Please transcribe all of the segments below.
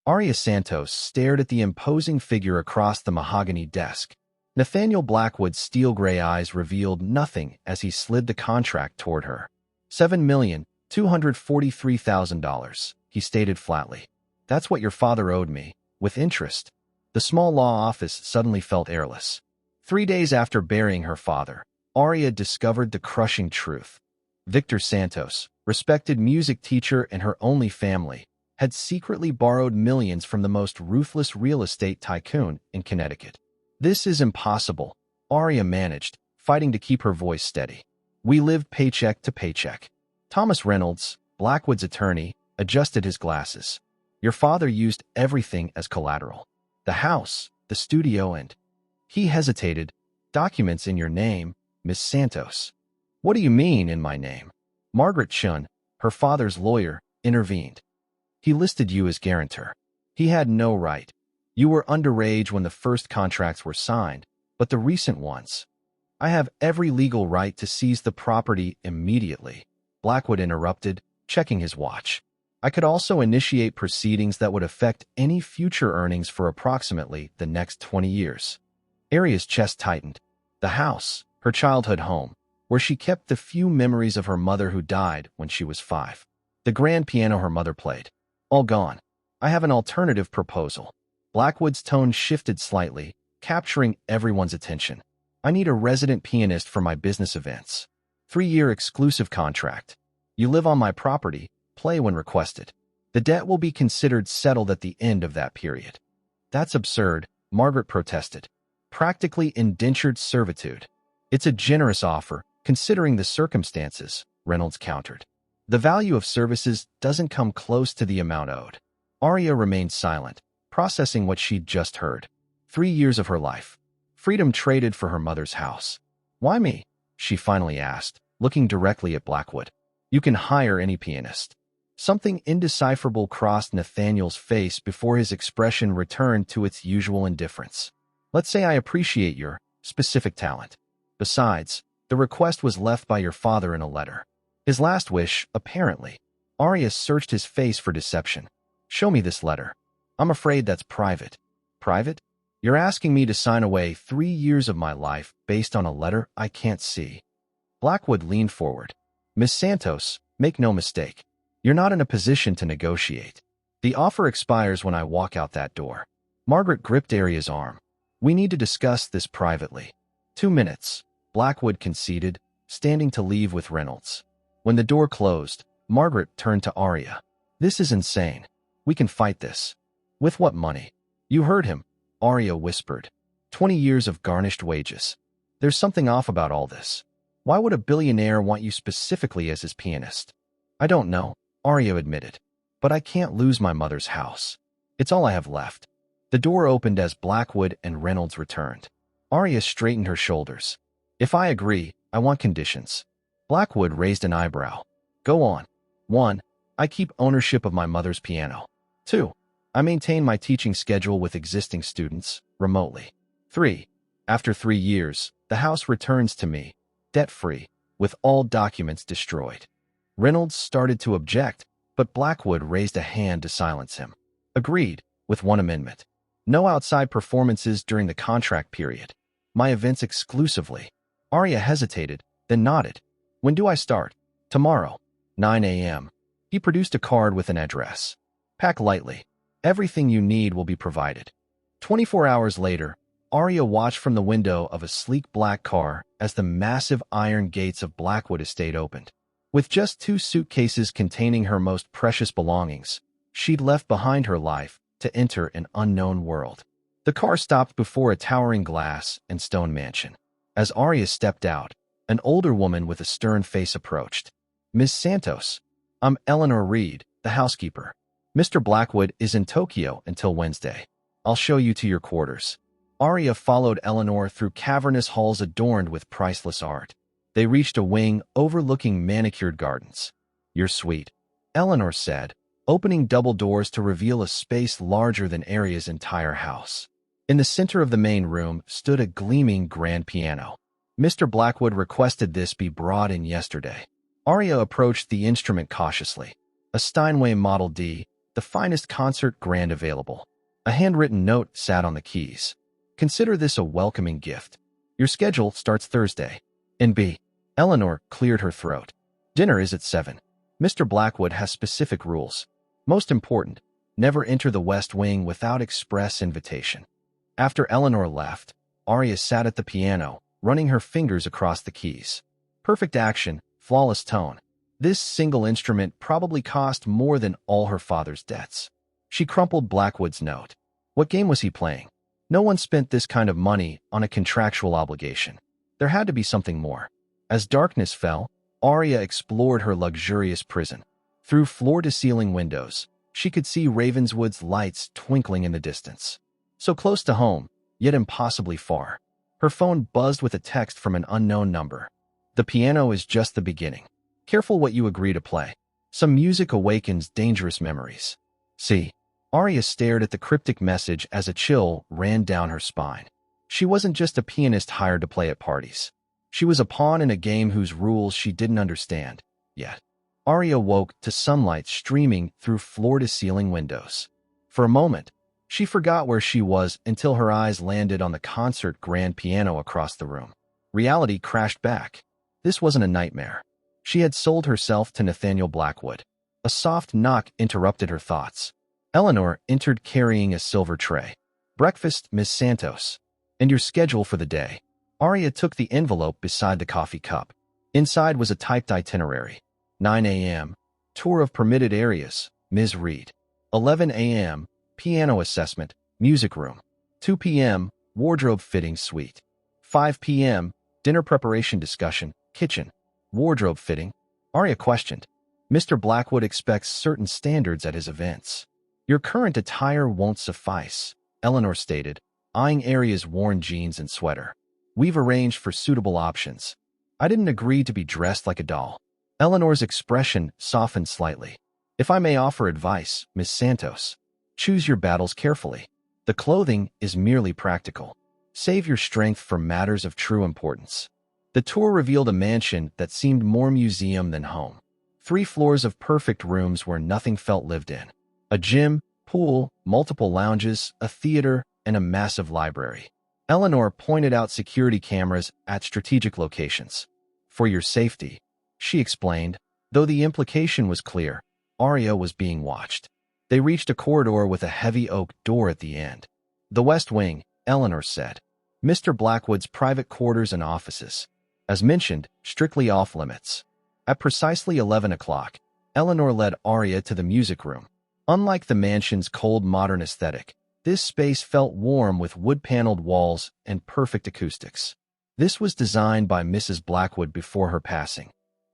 Arya Santos stared at the imposing figure across the mahogany desk. Nathaniel Blackwood's steel-gray eyes revealed nothing as he slid the contract toward her. $7,243,000, he stated flatly. That's what your father owed me, with interest. The small law office suddenly felt airless. 3 days after burying her father, Arya discovered the crushing truth. Victor Santos, respected music teacher and her only family, had secretly borrowed millions from the most ruthless real estate tycoon in Connecticut. This is impossible, Arya managed, fighting to keep her voice steady. We lived paycheck to paycheck. Thomas Reynolds, Blackwood's attorney, adjusted his glasses. Your father used everything as collateral. The house, the studio, and... He hesitated. Documents in your name, Miss Santos. What do you mean, in my name? Margaret Chun, her father's lawyer, intervened. He listed you as guarantor. He had no right. You were underage when the first contracts were signed, but the recent ones. I have every legal right to seize the property immediately, Blackwood interrupted, checking his watch. I could also initiate proceedings that would affect any future earnings for approximately the next 20 years. Arya's chest tightened. The house, her childhood home, where she kept the few memories of her mother who died when she was 5. The grand piano her mother played. All gone. I have an alternative proposal. Blackwood's tone shifted slightly, capturing everyone's attention. I need a resident pianist for my business events. 3-year exclusive contract. You live on my property, play when requested. The debt will be considered settled at the end of that period. That's absurd, Margaret protested. Practically indentured servitude. It's a generous offer, considering the circumstances, Reynolds countered. The value of services doesn't come close to the amount owed. Arya remained silent, processing what she'd just heard. 3 years of her life. Freedom traded for her mother's house. Why me? She finally asked, looking directly at Blackwood. You can hire any pianist. Something indecipherable crossed Nathaniel's face before his expression returned to its usual indifference. Let's say I appreciate your specific talent. Besides, the request was left by your father in a letter. His last wish, apparently. Arya searched his face for deception. Show me this letter. I'm afraid that's private. Private? You're asking me to sign away 3 years of my life based on a letter I can't see. Blackwood leaned forward. Miss Santos, make no mistake. You're not in a position to negotiate. The offer expires when I walk out that door. Margaret gripped Arya's arm. We need to discuss this privately. 2 minutes, Blackwood conceded, standing to leave with Reynolds. When the door closed, Margaret turned to Arya. This is insane. We can fight this. With what money? You heard him, Arya whispered. 20 years of garnished wages. There's something off about all this. Why would a billionaire want you specifically as his pianist? I don't know, Arya admitted. But I can't lose my mother's house. It's all I have left. The door opened as Blackwood and Reynolds returned. Arya straightened her shoulders. If I agree, I want conditions. Blackwood raised an eyebrow. Go on. 1. I keep ownership of my mother's piano. 2. I maintain my teaching schedule with existing students, remotely. 3. After 3 years, the house returns to me, debt-free, with all documents destroyed. Reynolds started to object, but Blackwood raised a hand to silence him. Agreed, with one amendment. No outside performances during the contract period. My events exclusively. Arya hesitated, then nodded. When do I start? Tomorrow, 9 a.m. He produced a card with an address. Pack lightly. Everything you need will be provided. 24 hours later, Arya watched from the window of a sleek black car as the massive iron gates of Blackwood Estate opened. With just 2 suitcases containing her most precious belongings, she'd left behind her life to enter an unknown world. The car stopped before a towering glass and stone mansion. As Arya stepped out, an older woman with a stern face approached. Miss Santos, I'm Eleanor Reed, the housekeeper. Mr. Blackwood is in Tokyo until Wednesday. I'll show you to your quarters. Arya followed Eleanor through cavernous halls adorned with priceless art. They reached a wing overlooking manicured gardens. You're sweet, Eleanor said, opening double doors to reveal a space larger than Arya's entire house. In the center of the main room stood a gleaming grand piano. Mr. Blackwood requested this be brought in yesterday. Arya approached the instrument cautiously. A Steinway Model D, the finest concert grand available. A handwritten note sat on the keys. Consider this a welcoming gift. Your schedule starts Thursday. NB. Eleanor cleared her throat. Dinner is at 7. Mr. Blackwood has specific rules. Most important, never enter the West Wing without express invitation. After Eleanor left, Arya sat at the piano, running her fingers across the keys. Perfect action, flawless tone. This single instrument probably cost more than all her father's debts. She crumpled Blackwood's note. What game was he playing? No one spent this kind of money on a contractual obligation. There had to be something more. As darkness fell, Arya explored her luxurious prison. Through floor-to-ceiling windows, she could see Ravenswood's lights twinkling in the distance. So close to home, yet impossibly far. Her phone buzzed with a text from an unknown number. The piano is just the beginning. Careful what you agree to play. Some music awakens dangerous memories. See. Arya stared at the cryptic message as a chill ran down her spine. She wasn't just a pianist hired to play at parties. She was a pawn in a game whose rules she didn't understand, yet. Arya woke to sunlight streaming through floor-to-ceiling windows. For a moment, she forgot where she was until her eyes landed on the concert grand piano across the room. Reality crashed back. This wasn't a nightmare. She had sold herself to Nathaniel Blackwood. A soft knock interrupted her thoughts. Eleanor entered carrying a silver tray. Breakfast, Miss Santos. And your schedule for the day. Arya took the envelope beside the coffee cup. Inside was a typed itinerary. 9 a.m. Tour of permitted areas, Ms. Reed. 11 a.m. Piano assessment, music room. 2 p.m. Wardrobe fitting suite. 5 p.m. Dinner preparation discussion, kitchen. Wardrobe fitting? Arya questioned. Mr. Blackwood expects certain standards at his events. Your current attire won't suffice, Eleanor stated, eyeing Arya's worn jeans and sweater. We've arranged for suitable options. I didn't agree to be dressed like a doll. Eleanor's expression softened slightly. If I may offer advice, Miss Santos, choose your battles carefully. The clothing is merely practical. Save your strength for matters of true importance. The tour revealed a mansion that seemed more museum than home. 3 floors of perfect rooms where nothing felt lived in. A gym, pool, multiple lounges, a theater, and a massive library. Eleanor pointed out security cameras at strategic locations. For your safety, she explained, though the implication was clear. Arya was being watched. They reached a corridor with a heavy oak door at the end. The West Wing, Eleanor said. Mr. Blackwood's private quarters and offices. As mentioned, strictly off-limits. At precisely 11 o'clock, Eleanor led Arya to the music room. Unlike the mansion's cold modern aesthetic, this space felt warm with wood-paneled walls and perfect acoustics. This was designed by Mrs. Blackwood before her passing.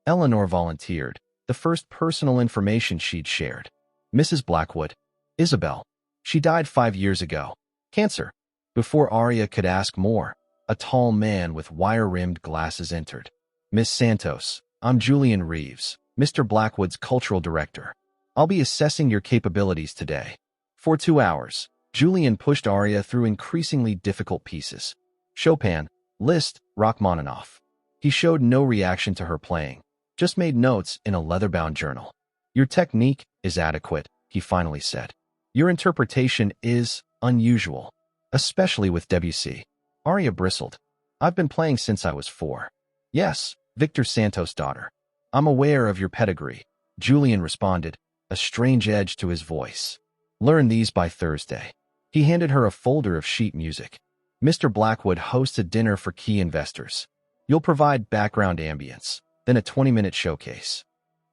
Eleanor volunteered, the first personal information she'd shared. Mrs. Blackwood, Isabel. She died 5 years ago. Cancer. Before Arya could ask more, a tall man with wire-rimmed glasses entered. Miss Santos, I'm Julian Reeves, Mr. Blackwood's cultural director. I'll be assessing your capabilities today. For 2 hours, Julian pushed Arya through increasingly difficult pieces. Chopin, Liszt, Rachmaninoff. He showed no reaction to her playing, just made notes in a leather-bound journal. Your technique is adequate, he finally said. Your interpretation is unusual, especially with Debussy. Arya bristled. I've been playing since I was 4. Yes, Victor Santos' daughter. I'm aware of your pedigree, Julian responded, a strange edge to his voice. Learn these by Thursday. He handed her a folder of sheet music. Mr. Blackwood hosts a dinner for key investors. You'll provide background ambience, then a 20-minute showcase.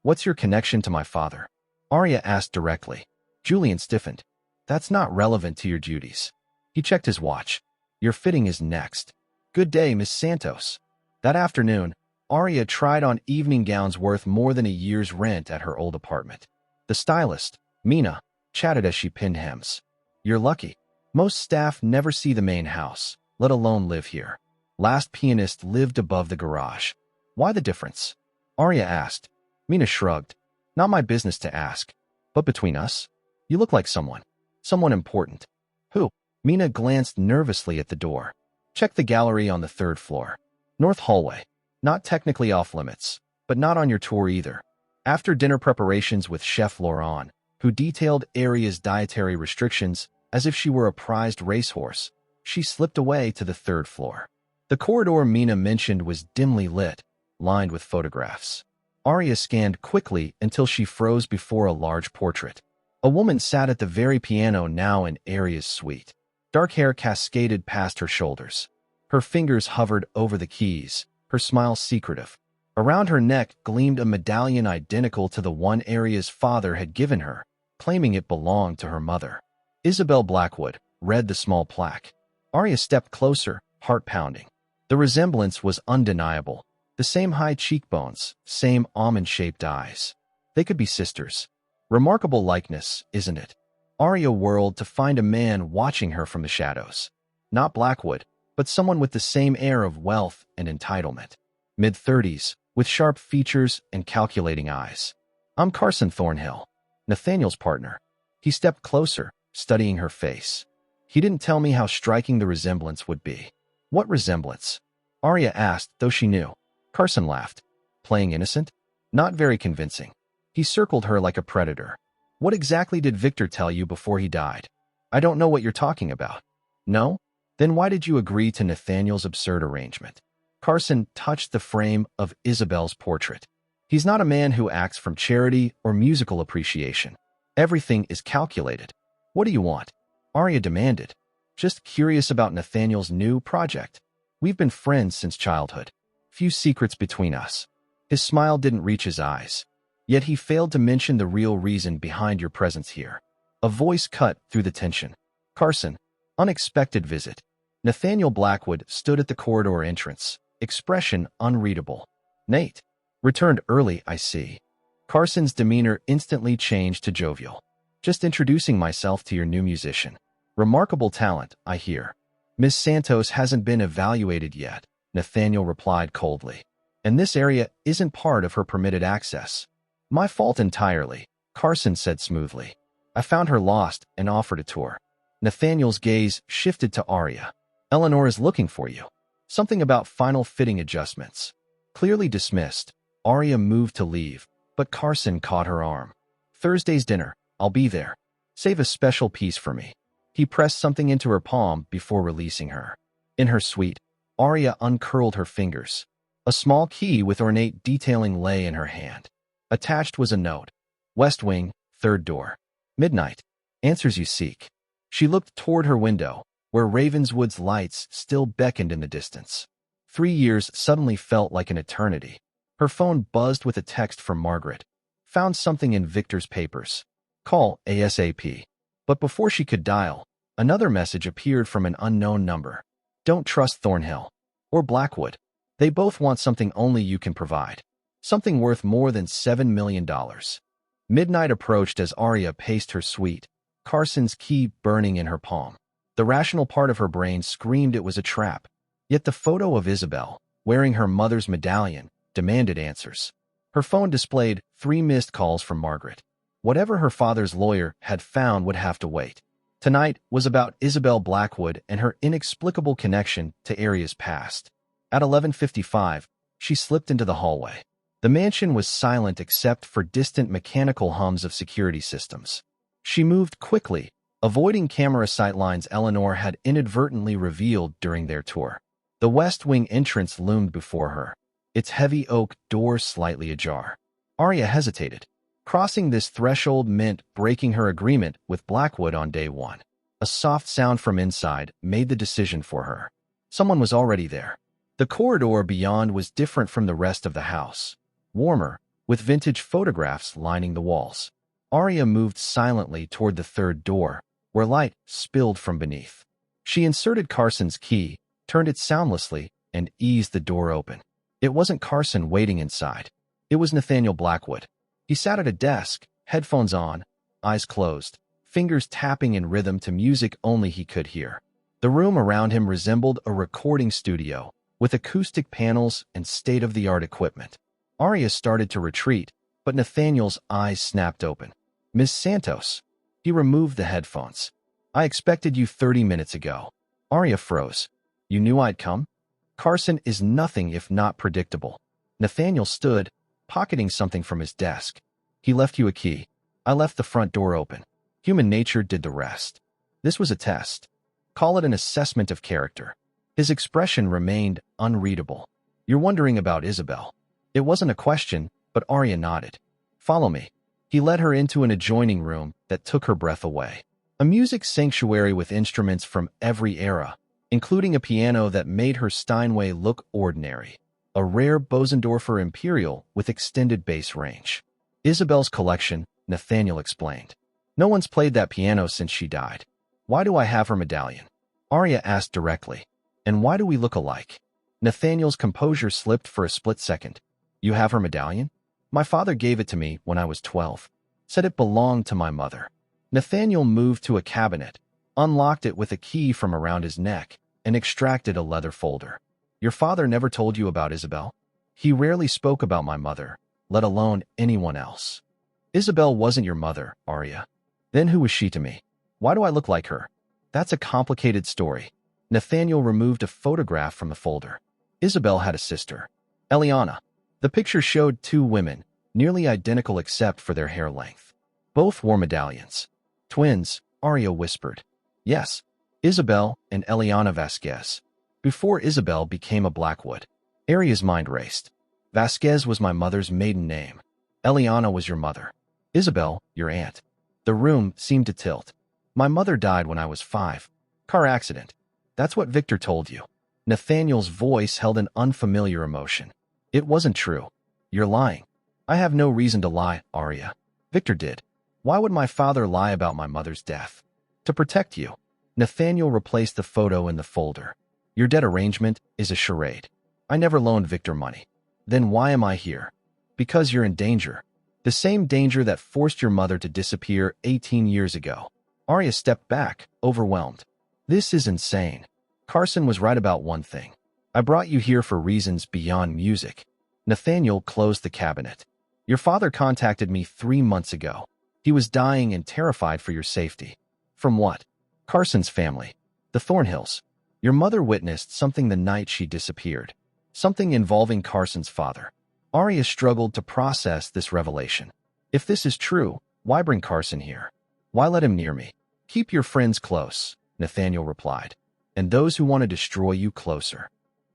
What's your connection to my father? Arya asked directly. Julian stiffened. That's not relevant to your duties. He checked his watch. Your fitting is next. Good day, Miss Santos. That afternoon, Arya tried on evening gowns worth more than a year's rent at her old apartment. The stylist, Mina, chatted as she pinned hems. You're lucky. Most staff never see the main house, let alone live here. Last pianist lived above the garage. Why the difference? Arya asked. Mina shrugged. Not my business to ask. But between us, you look like someone. Someone important. Who? Mina glanced nervously at the door. Check the gallery on the 3rd floor. North hallway. Not technically off limits, but not on your tour either. After dinner preparations with Chef Laurent, who detailed Aria's dietary restrictions as if she were a prized racehorse. She slipped away to the third floor. The corridor Mina mentioned was dimly lit, lined with photographs. Aria scanned quickly until she froze before a large portrait. A woman sat at the very piano now in Aria's suite. Dark hair cascaded past her shoulders. Her fingers hovered over the keys, her smile secretive. Around her neck gleamed a medallion identical to the one Aria's father had given her, claiming it belonged to her mother. Isabel Blackwood, read the small plaque. Aria stepped closer, heart pounding. The resemblance was undeniable. The same high cheekbones, same almond-shaped eyes. They could be sisters. Remarkable likeness, isn't it? Aria whirled to find a man watching her from the shadows. Not Blackwood, but someone with the same air of wealth and entitlement. Mid-30s, with sharp features and calculating eyes. I'm Carson Thornhill, Nathaniel's partner. He stepped closer, studying her face. He didn't tell me how striking the resemblance would be. What resemblance? Aria asked, though she knew. Carson laughed. Playing innocent? Not very convincing. He circled her like a predator. What exactly did Victor tell you before he died? I don't know what you're talking about. No? Then why did you agree to Nathaniel's absurd arrangement? Carson touched the frame of Isabel's portrait. He's not a man who acts from charity or musical appreciation. Everything is calculated. What do you want? Aria demanded. Just curious about Nathaniel's new project. We've been friends since childhood. Few secrets between us. His smile didn't reach his eyes. Yet he failed to mention the real reason behind your presence here. A voice cut through the tension. Carson, unexpected visit. Nathaniel Blackwood stood at the corridor entrance, expression unreadable. Nate, returned early, I see. Carson's demeanor instantly changed to jovial. Just introducing myself to your new musician. Remarkable talent, I hear. Miss Santos hasn't been evaluated yet, Nathaniel replied coldly. And this area isn't part of her permitted access. My fault entirely, Carson said smoothly. I found her lost and offered a tour. Nathaniel's gaze shifted to Aria. Eleanor is looking for you. Something about final fitting adjustments. Clearly dismissed, Aria moved to leave, but Carson caught her arm. Thursday's dinner, I'll be there. Save a special piece for me. He pressed something into her palm before releasing her. In her suite, Aria uncurled her fingers. A small key with ornate detailing lay in her hand. Attached was a note. West Wing, third door. Midnight. Answers you seek. She looked toward her window, where Ravenswood's lights still beckoned in the distance. 3 years suddenly felt like an eternity. Her phone buzzed with a text from Margaret. Found something in Victor's papers. Call ASAP. But before she could dial, another message appeared from an unknown number. Don't trust Thornhill. Or Blackwood. They both want something only you can provide. Something worth more than $7 million. Midnight approached as Aria paced her suite, Carson's key burning in her palm. The rational part of her brain screamed it was a trap. Yet the photo of Isabel, wearing her mother's medallion, demanded answers. Her phone displayed 3 missed calls from Margaret. Whatever her father's lawyer had found would have to wait. Tonight was about Isabel Blackwood and her inexplicable connection to Aria's past. At 11:55, she slipped into the hallway. The mansion was silent except for distant mechanical hums of security systems. She moved quickly, avoiding camera sightlines Eleanor had inadvertently revealed during their tour. The West Wing entrance loomed before her, its heavy oak door slightly ajar. Aria hesitated. Crossing this threshold meant breaking her agreement with Blackwood on day 1. A soft sound from inside made the decision for her. Someone was already there. The corridor beyond was different from the rest of the house. Warmer, with vintage photographs lining the walls. Aria moved silently toward the third door, where light spilled from beneath. She inserted Carson's key, turned it soundlessly, and eased the door open. It wasn't Carson waiting inside. It was Nathaniel Blackwood. He sat at a desk, headphones on, eyes closed, fingers tapping in rhythm to music only he could hear. The room around him resembled a recording studio, with acoustic panels and state-of-the-art equipment. Aria started to retreat, but Nathaniel's eyes snapped open. Miss Santos. He removed the headphones. I expected you 30 minutes ago. Aria froze. You knew I'd come? Carson is nothing if not predictable. Nathaniel stood, pocketing something from his desk. He left you a key. I left the front door open. Human nature did the rest. This was a test. Call it an assessment of character. His expression remained unreadable. You're wondering about Isabel. It wasn't a question, but Arya nodded. Follow me. He led her into an adjoining room that took her breath away. A music sanctuary with instruments from every era, including a piano that made her Steinway look ordinary. A rare Bosendorfer Imperial with extended bass range. Isabel's collection, Nathaniel explained. No one's played that piano since she died. Why do I have her medallion? Arya asked directly. And why do we look alike? Nathaniel's composure slipped for a split second. You have her medallion? My father gave it to me when I was 12. Said it belonged to my mother. Nathaniel moved to a cabinet, unlocked it with a key from around his neck, and extracted a leather folder. Your father never told you about Isabel? He rarely spoke about my mother, let alone anyone else. Isabel wasn't your mother, Arya. Then who was she to me? Why do I look like her? That's a complicated story. Nathaniel removed a photograph from the folder. Isabel had a sister, Eliana. The picture showed two women, nearly identical except for their hair length. Both wore medallions. Twins, Arya whispered. Yes, Isabel and Eliana Vasquez. Before Isabel became a Blackwood. Arya's mind raced. Vasquez was my mother's maiden name. Eliana was your mother. Isabel, your aunt. The room seemed to tilt. My mother died when I was 5. Car accident. That's what Victor told you. Nathaniel's voice held an unfamiliar emotion. It wasn't true. You're lying. I have no reason to lie, Arya. Victor did. Why would my father lie about my mother's death? To protect you. Nathaniel replaced the photo in the folder. Your debt arrangement is a charade. I never loaned Victor money. Then why am I here? Because you're in danger. The same danger that forced your mother to disappear 18 years ago. Arya stepped back, overwhelmed. This is insane. Carson was right about one thing. I brought you here for reasons beyond music. Nathaniel closed the cabinet. Your father contacted me 3 months ago. He was dying and terrified for your safety. From what? Carson's family. The Thornhills. Your mother witnessed something the night she disappeared. Something involving Carson's father. Arya struggled to process this revelation. If this is true, why bring Carson here? Why let him near me? Keep your friends close, Nathaniel replied. And those who want to destroy you closer.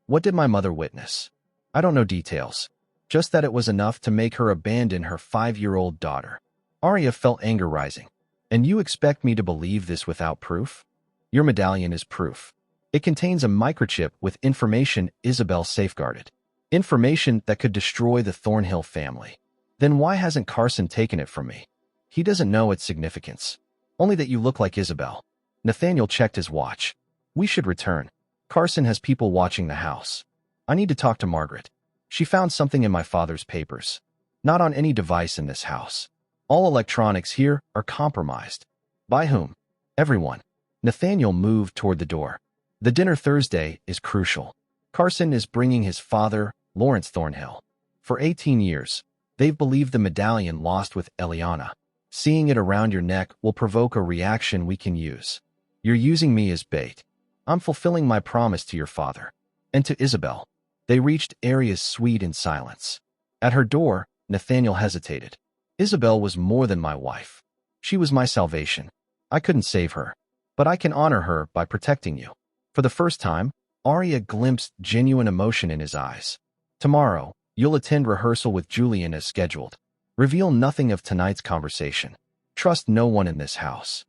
What did my mother witness? I don't know details. Just that it was enough to make her abandon her 5-year-old daughter. Arya felt anger rising. And you expect me to believe this without proof? Your medallion is proof. It contains a microchip with information Isabel safeguarded. Information that could destroy the Thornhill family. Then why hasn't Carson taken it from me? He doesn't know its significance. Only that you look like Isabel. Nathaniel checked his watch. We should return. Carson has people watching the house. I need to talk to Margaret. She found something in my father's papers. Not on any device in this house. All electronics here are compromised. By whom? Everyone. Nathaniel moved toward the door. The dinner Thursday is crucial. Carson is bringing his father, Lawrence Thornhill. For 18 years, they've believed the medallion lost with Eliana. Seeing it around your neck will provoke a reaction we can use. You're using me as bait. I'm fulfilling my promise to your father. And to Isabel. They reached Arya's suite in silence. At her door, Nathaniel hesitated. Isabel was more than my wife. She was my salvation. I couldn't save her. But I can honor her by protecting you. For the first time, Arya glimpsed genuine emotion in his eyes. Tomorrow, you'll attend rehearsal with Julian as scheduled. Reveal nothing of tonight's conversation. Trust no one in this house.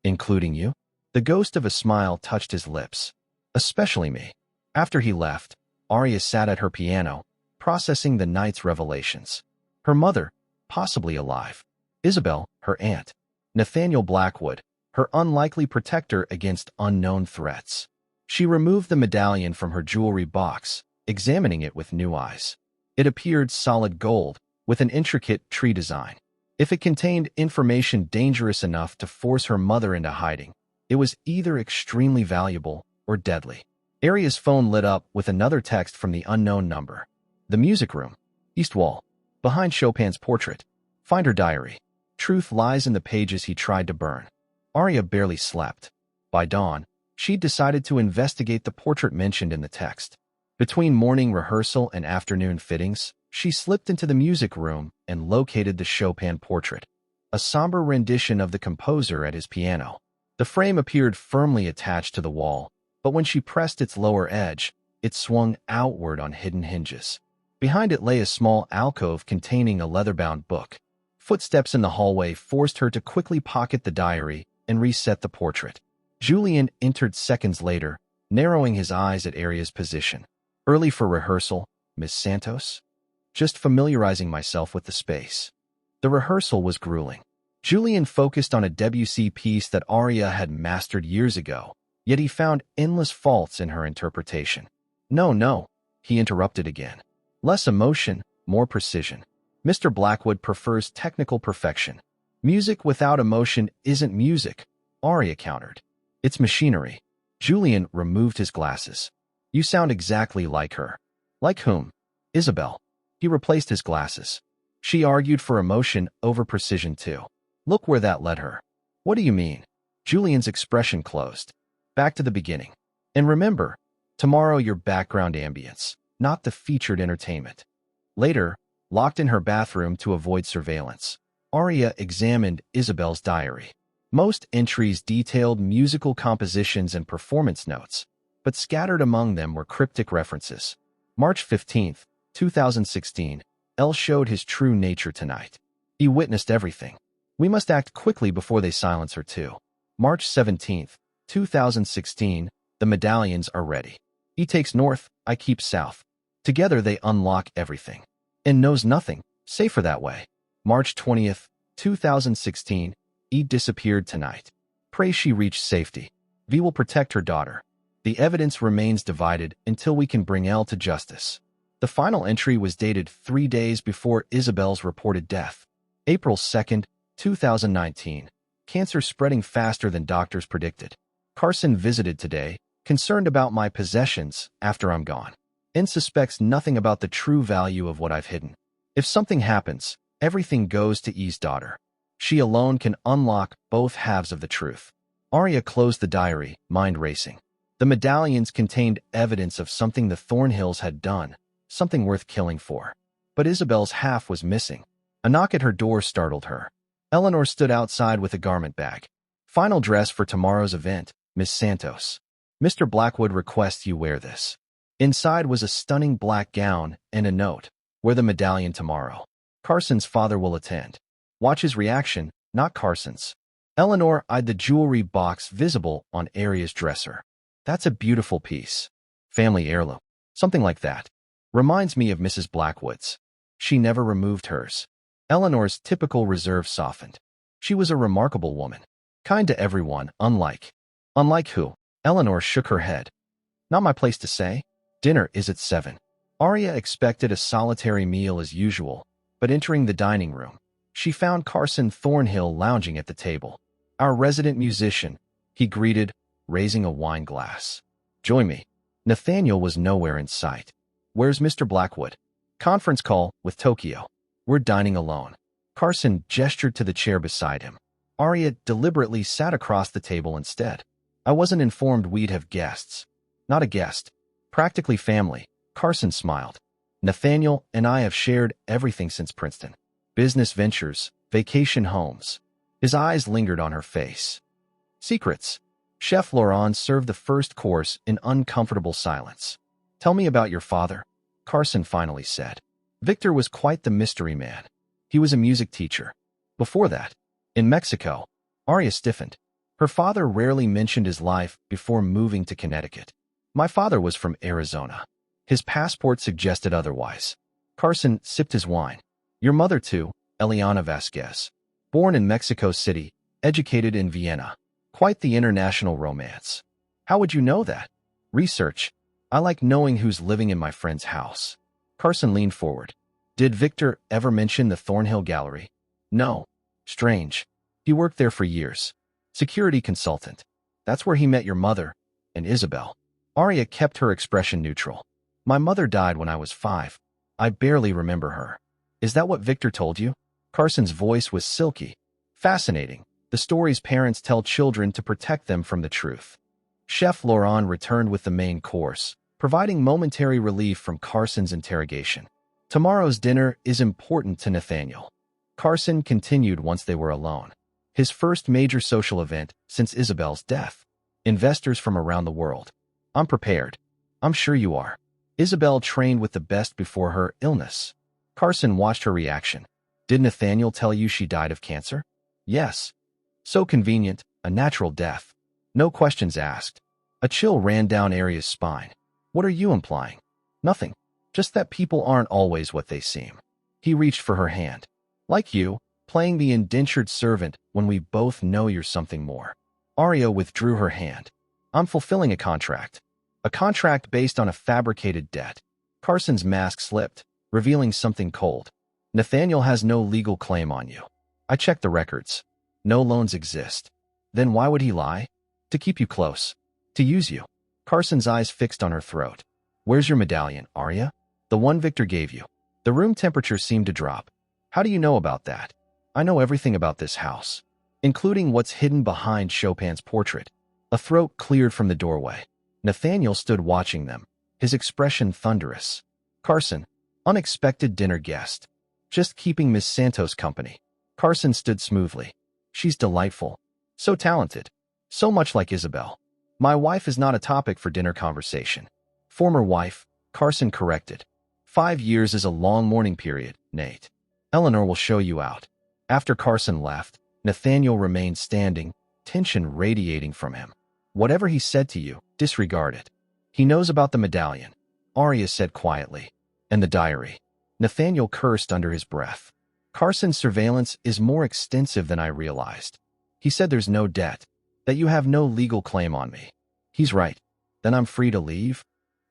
Including you? The ghost of a smile touched his lips. Especially me. After he left, Arya sat at her piano, processing the night's revelations. Her mother, possibly alive. Isabel, her aunt. Nathaniel Blackwood, her unlikely protector against unknown threats. She removed the medallion from her jewelry box, examining it with new eyes. It appeared solid gold, with an intricate tree design. If it contained information dangerous enough to force her mother into hiding, it was either extremely valuable or deadly. Arya's phone lit up with another text from the unknown number. The music room. East wall. Behind Chopin's portrait. Find her diary. Truth lies in the pages he tried to burn. Arya barely slept. By dawn, she'd decided to investigate the portrait mentioned in the text. Between morning rehearsal and afternoon fittings, she slipped into the music room and located the Chopin portrait. a somber rendition of the composer at his piano. The frame appeared firmly attached to the wall, but when she pressed its lower edge, it swung outward on hidden hinges. Behind it lay a small alcove containing a leather-bound book. Footsteps in the hallway forced her to quickly pocket the diary and reset the portrait. Julian entered seconds later, narrowing his eyes at Aria's position. "Early for rehearsal, Miss Santos?" "Just familiarizing myself with the space." The rehearsal was grueling. Julian focused on a Debussy piece that Aria had mastered years ago, yet he found endless faults in her interpretation. No, he interrupted again. "Less emotion, more precision. Mr. Blackwood prefers technical perfection. Music without emotion isn't music," Aria countered. "It's machinery." Julian removed his glasses. "You sound exactly like her." "Like whom?" "Isabel." He replaced his glasses. "She argued for emotion over precision too. Look where that led her." "What do you mean?" Julian's expression closed. "Back to the beginning. And remember, tomorrow your background ambience, not the featured entertainment." Later, locked in her bathroom to avoid surveillance, Aria examined Isabel's diary. Most entries detailed musical compositions and performance notes, but scattered among them were cryptic references. March 15th, 2016, L showed his true nature tonight. He witnessed everything. We must act quickly before they silence her too. March 17th, 2016, the medallions are ready. He takes north, I keep south. Together they unlock everything. And knows nothing, safer that way. March 20th, 2016, E disappeared tonight. Pray she reach safety. V will protect her daughter. The evidence remains divided until we can bring L to justice. The final entry was dated 3 days before Isabel's reported death. April 2nd, 2019. Cancer spreading faster than doctors predicted. Carson visited today, concerned about my possessions after I'm gone. N suspects nothing about the true value of what I've hidden. If something happens, everything goes to E's daughter. She alone can unlock both halves of the truth. Aria closed the diary, mind racing. The medallions contained evidence of something the Thornhills had done, something worth killing for. But Isabel's half was missing. A knock at her door startled her. Eleanor stood outside with a garment bag. "Final dress for tomorrow's event, Miss Santos. Mr. Blackwood requests you wear this." Inside was a stunning black gown and a note. "Wear the medallion tomorrow. Carson's father will attend. Watch his reaction, not Carson's." Eleanor eyed the jewelry box visible on Aria's dresser. "That's a beautiful piece. Family heirloom. Something like that. Reminds me of Mrs. Blackwood's. She never removed hers." Eleanor's typical reserve softened. She was a remarkable woman. Kind to everyone, unlike. "Unlike who?" Eleanor shook her head. "Not my place to say. Dinner is at 7. Aria expected a solitary meal as usual, but entering the dining room, she found Carson Thornhill lounging at the table. "Our resident musician," he greeted, raising a wine glass. "Join me." Nathaniel was nowhere in sight. "Where's Mr. Blackwood?" "Conference call with Tokyo. We're dining alone." Carson gestured to the chair beside him. Aria deliberately sat across the table instead. "I wasn't informed we'd have guests." "Not a guest. Practically family," Carson smiled. "Nathaniel and I have shared everything since Princeton. Business ventures, vacation homes." His eyes lingered on her face. "Secrets." Chef Laurent served the first course in uncomfortable silence. "Tell me about your father," Carson finally said. Victor was quite the mystery man. He was a music teacher. Before that, in Mexico, Aria stiffened. Her father rarely mentioned his life before moving to Connecticut. "My father was from Arizona." His passport suggested otherwise. Carson sipped his wine. "Your mother too, Eliana Vasquez. Born in Mexico City, educated in Vienna. Quite the international romance." "How would you know that?" "Research. I like knowing who's living in my friend's house." Carson leaned forward. "Did Victor ever mention the Thornhill Gallery?" "No." "Strange. He worked there for years. Security consultant. That's where he met your mother and Isabel." Aria kept her expression neutral. "My mother died when I was 5. I barely remember her." "Is that what Victor told you?" Carson's voice was silky. "Fascinating. The stories parents tell children to protect them from the truth." Chef Laurent returned with the main course, providing momentary relief from Carson's interrogation. "Tomorrow's dinner is important to Nathaniel. Carson continued once they were alone. His first major social event since Isabel's death. Investors from around the world. I'm prepared. I'm sure you are. Isabel trained with the best before her illness. Carson watched her reaction. Did Nathaniel tell you she died of cancer? Yes. So convenient, a natural death. No questions asked. A chill ran down Aria's spine. What are you implying? Nothing. Just that people aren't always what they seem. He reached for her hand. Like you, playing the indentured servant when we both know you're something more. Aria withdrew her hand. I'm fulfilling a contract. A contract based on a fabricated debt. Carson's mask slipped, revealing something cold. Nathaniel has no legal claim on you. I checked the records. No loans exist. Then why would he lie? To keep you close. To use you. Carson's eyes fixed on her throat. Where's your medallion, Aria? The one Victor gave you. The room temperature seemed to drop. How do you know about that? I know everything about this house, including what's hidden behind Chopin's portrait. A throat cleared from the doorway. Nathaniel stood watching them, his expression thunderous. Carson, unexpected dinner guest. Just keeping Miss Santos company. Carson stood smoothly. She's delightful. So talented. So much like Isabel. My wife is not a topic for dinner conversation. Former wife, Carson corrected. 5 years is a long mourning period, Nate. Eleanor will show you out. After Carson left, Nathaniel remained standing, tension radiating from him. Whatever he said to you, disregard it. He knows about the medallion, Aria said quietly. And the diary. Nathaniel cursed under his breath. Carson's surveillance is more extensive than I realized. He said there's no debt, that you have no legal claim on me. He's right. Then I'm free to leave?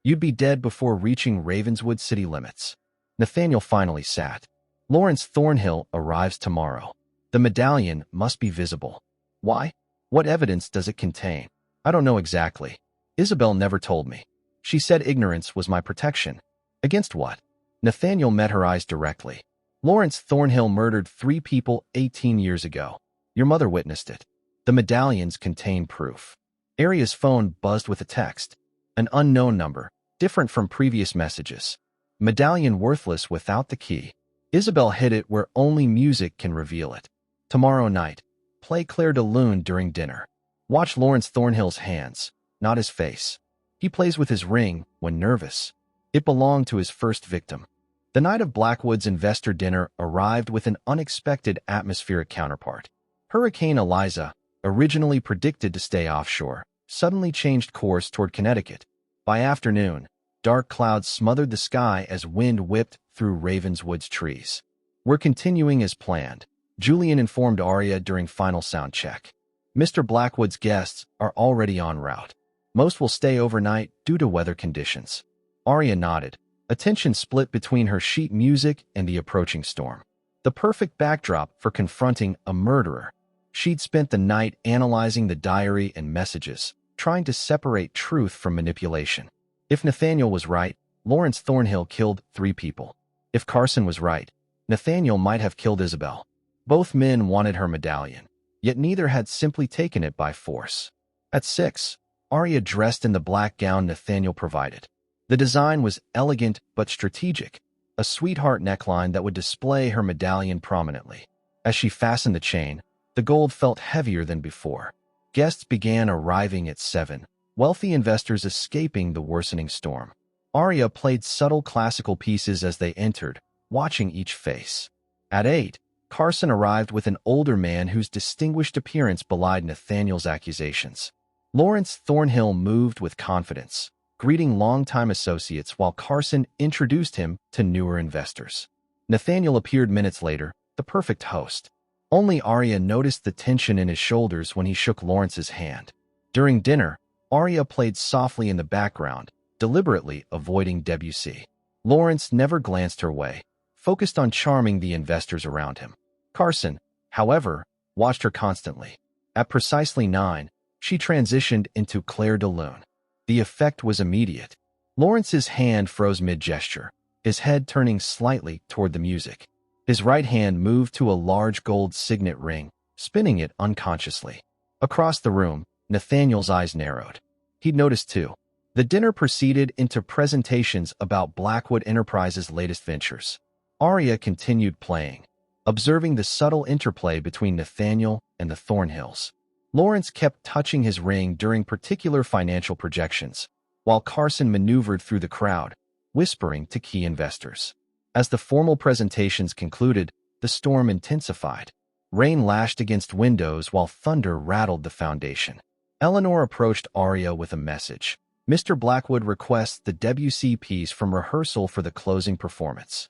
You'd be dead before reaching Ravenswood city limits. Nathaniel finally sat. Lawrence Thornhill arrives tomorrow. The medallion must be visible. Why? What evidence does it contain? I don't know exactly. Isabel never told me. She said ignorance was my protection. Against what? Nathaniel met her eyes directly. Lawrence Thornhill murdered 3 people 18 years ago. Your mother witnessed it. The medallions contain proof. Aria's phone buzzed with a text. An unknown number, different from previous messages. Medallion worthless without the key. Isabel hid it where only music can reveal it. Tomorrow night, play Claire de Lune during dinner. Watch Lawrence Thornhill's hands, not his face. He plays with his ring when nervous. It belonged to his first victim. The night of Blackwood's investor dinner arrived with an unexpected atmospheric counterpart. Hurricane Eliza, originally predicted to stay offshore, suddenly changed course toward Connecticut. By afternoon, dark clouds smothered the sky as wind whipped through Ravenswood's trees. We're continuing as planned, Julian informed Aria during final sound check. Mr. Blackwood's guests are already en route. Most will stay overnight due to weather conditions. Aria nodded. Attention split between her sheet music and the approaching storm. The perfect backdrop for confronting a murderer. She'd spent the night analyzing the diary and messages, trying to separate truth from manipulation. If Nathaniel was right, Lawrence Thornhill killed 3 people. If Carson was right, Nathaniel might have killed Isabel. Both men wanted her medallion, yet neither had simply taken it by force. At 6, Aria dressed in the black gown Nathaniel provided. The design was elegant but strategic, a sweetheart neckline that would display her medallion prominently. As she fastened the chain, the gold felt heavier than before. Guests began arriving at 7, wealthy investors escaping the worsening storm. Aria played subtle classical pieces as they entered, watching each face. At 8, Carson arrived with an older man whose distinguished appearance belied Nathaniel's accusations. Lawrence Thornhill moved with confidence, greeting longtime associates while Carson introduced him to newer investors. Nathaniel appeared minutes later, the perfect host. Only Aria noticed the tension in his shoulders when he shook Lawrence's hand. During dinner, Aria played softly in the background, deliberately avoiding Debussy. Lawrence never glanced her way, focused on charming the investors around him. Carson, however, watched her constantly. At precisely 9, she transitioned into Claire de Lune. The effect was immediate. Lawrence's hand froze mid-gesture, his head turning slightly toward the music. His right hand moved to a large gold signet ring, spinning it unconsciously. Across the room, Nathaniel's eyes narrowed. He'd noticed too. The dinner proceeded into presentations about Blackwood Enterprises' latest ventures. Aria continued playing. observing the subtle interplay between Nathaniel and the Thornhills. Lawrence kept touching his ring during particular financial projections, while Carson maneuvered through the crowd, whispering to key investors. As the formal presentations concluded, the storm intensified. Rain lashed against windows while thunder rattled the foundation. Eleanor approached Arya with a message. Mr. Blackwood requests the Debussy piece from rehearsal for the closing performance.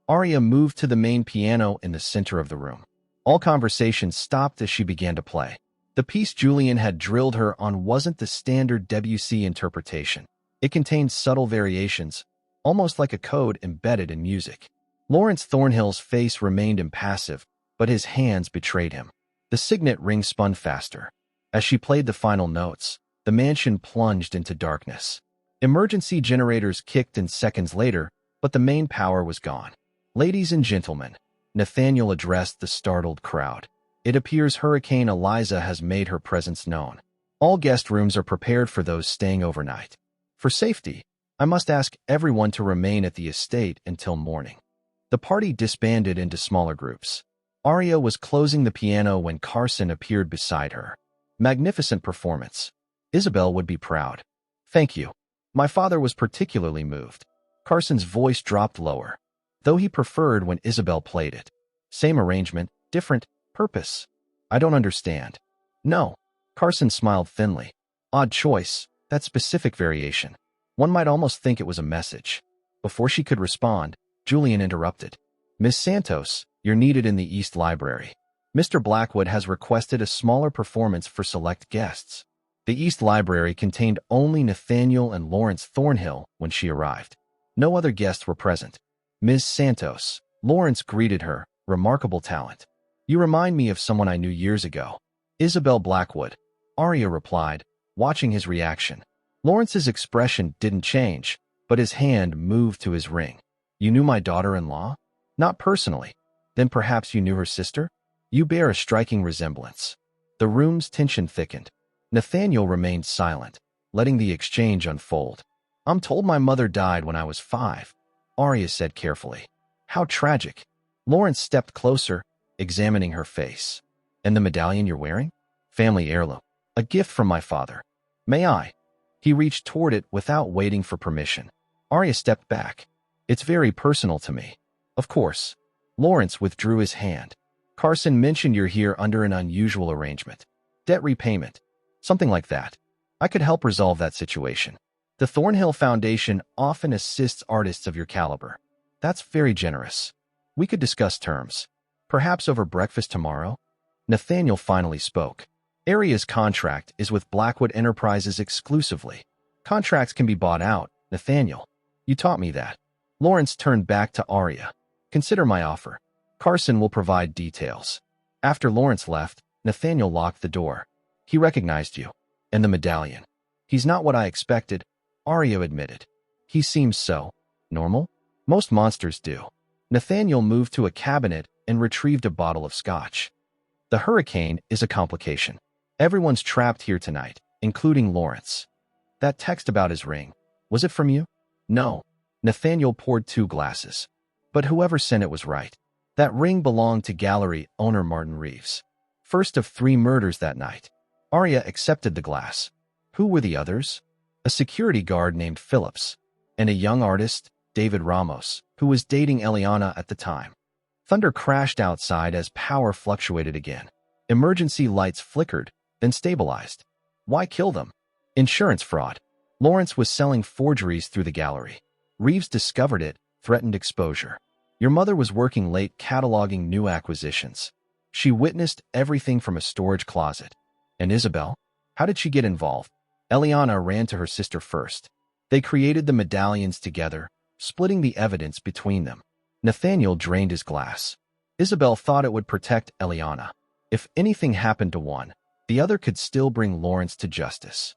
Arya moved to the main piano in the center of the room. All conversations stopped as she began to play. The piece Julian had drilled her on wasn't the standard Debussy interpretation. It contained subtle variations, almost like a code embedded in music. Lawrence Thornhill's face remained impassive, but his hands betrayed him. The signet ring spun faster. As she played the final notes, the mansion plunged into darkness. Emergency generators kicked in seconds later, but the main power was gone. Ladies and gentlemen, Nathaniel addressed the startled crowd. It appears Hurricane Eliza has made her presence known. All guest rooms are prepared for those staying overnight. For safety, I must ask everyone to remain at the estate until morning. The party disbanded into smaller groups. Arya was closing the piano when Carson appeared beside her. Magnificent performance. Isabel would be proud. Thank you. My father was particularly moved. Carson's voice dropped lower, though he preferred when Isabel played it. Same arrangement, different purpose. I don't understand. No. Carson smiled thinly. Odd choice, that specific variation. One might almost think it was a message. Before she could respond, Julian interrupted. Miss Santos, you're needed in the East Library. Mr. Blackwood has requested a smaller performance for select guests. The East Library contained only Nathaniel and Lawrence Thornhill when she arrived. No other guests were present. Ms. Santos, Lawrence greeted her, remarkable talent. You remind me of someone I knew years ago. Isabel Blackwood, Arya replied, watching his reaction. Lawrence's expression didn't change, but his hand moved to his ring. You knew my daughter-in-law? Not personally. Then perhaps you knew her sister? You bear a striking resemblance. The room's tension thickened. Nathaniel remained silent, letting the exchange unfold. I'm told my mother died when I was 5, Arya said carefully. How tragic. Lawrence stepped closer, examining her face. And the medallion you're wearing? Family heirloom. A gift from my father. May I? He reached toward it without waiting for permission. Arya stepped back. It's very personal to me. Of course. Lawrence withdrew his hand. Carson mentioned you're here under an unusual arrangement. Debt repayment. Something like that. I could help resolve that situation. The Thornhill Foundation often assists artists of your caliber. That's very generous. We could discuss terms. Perhaps over breakfast tomorrow? Nathaniel finally spoke. Arya's contract is with Blackwood Enterprises exclusively. Contracts can be bought out, Nathaniel. You taught me that. Lawrence turned back to Arya. Consider my offer. Carson will provide details. After Lawrence left, Nathaniel locked the door. He recognized you. And the medallion. He's not what I expected, Arya admitted. He seems so normal. Most monsters do. Nathaniel moved to a cabinet and retrieved a bottle of scotch. The hurricane is a complication. Everyone's trapped here tonight, including Lawrence. That text about his ring, was it from you? No. Nathaniel poured 2 glasses. But whoever sent it was right. That ring belonged to gallery owner Martin Reeves. First of 3 murders that night. Arya accepted the glass. Who were the others? A security guard named Phillips, and a young artist, David Ramos, who was dating Eliana at the time. Thunder crashed outside as power fluctuated again. Emergency lights flickered, then stabilized. Why kill them? Insurance fraud. Lawrence was selling forgeries through the gallery. Reeves discovered it, threatened exposure. Your mother was working late cataloging new acquisitions. She witnessed everything from a storage closet. And Isabel? How did she get involved? Eliana ran to her sister first. They created the medallions together, splitting the evidence between them. Nathaniel drained his glass. Isabel thought it would protect Eliana. If anything happened to one, the other could still bring Lawrence to justice.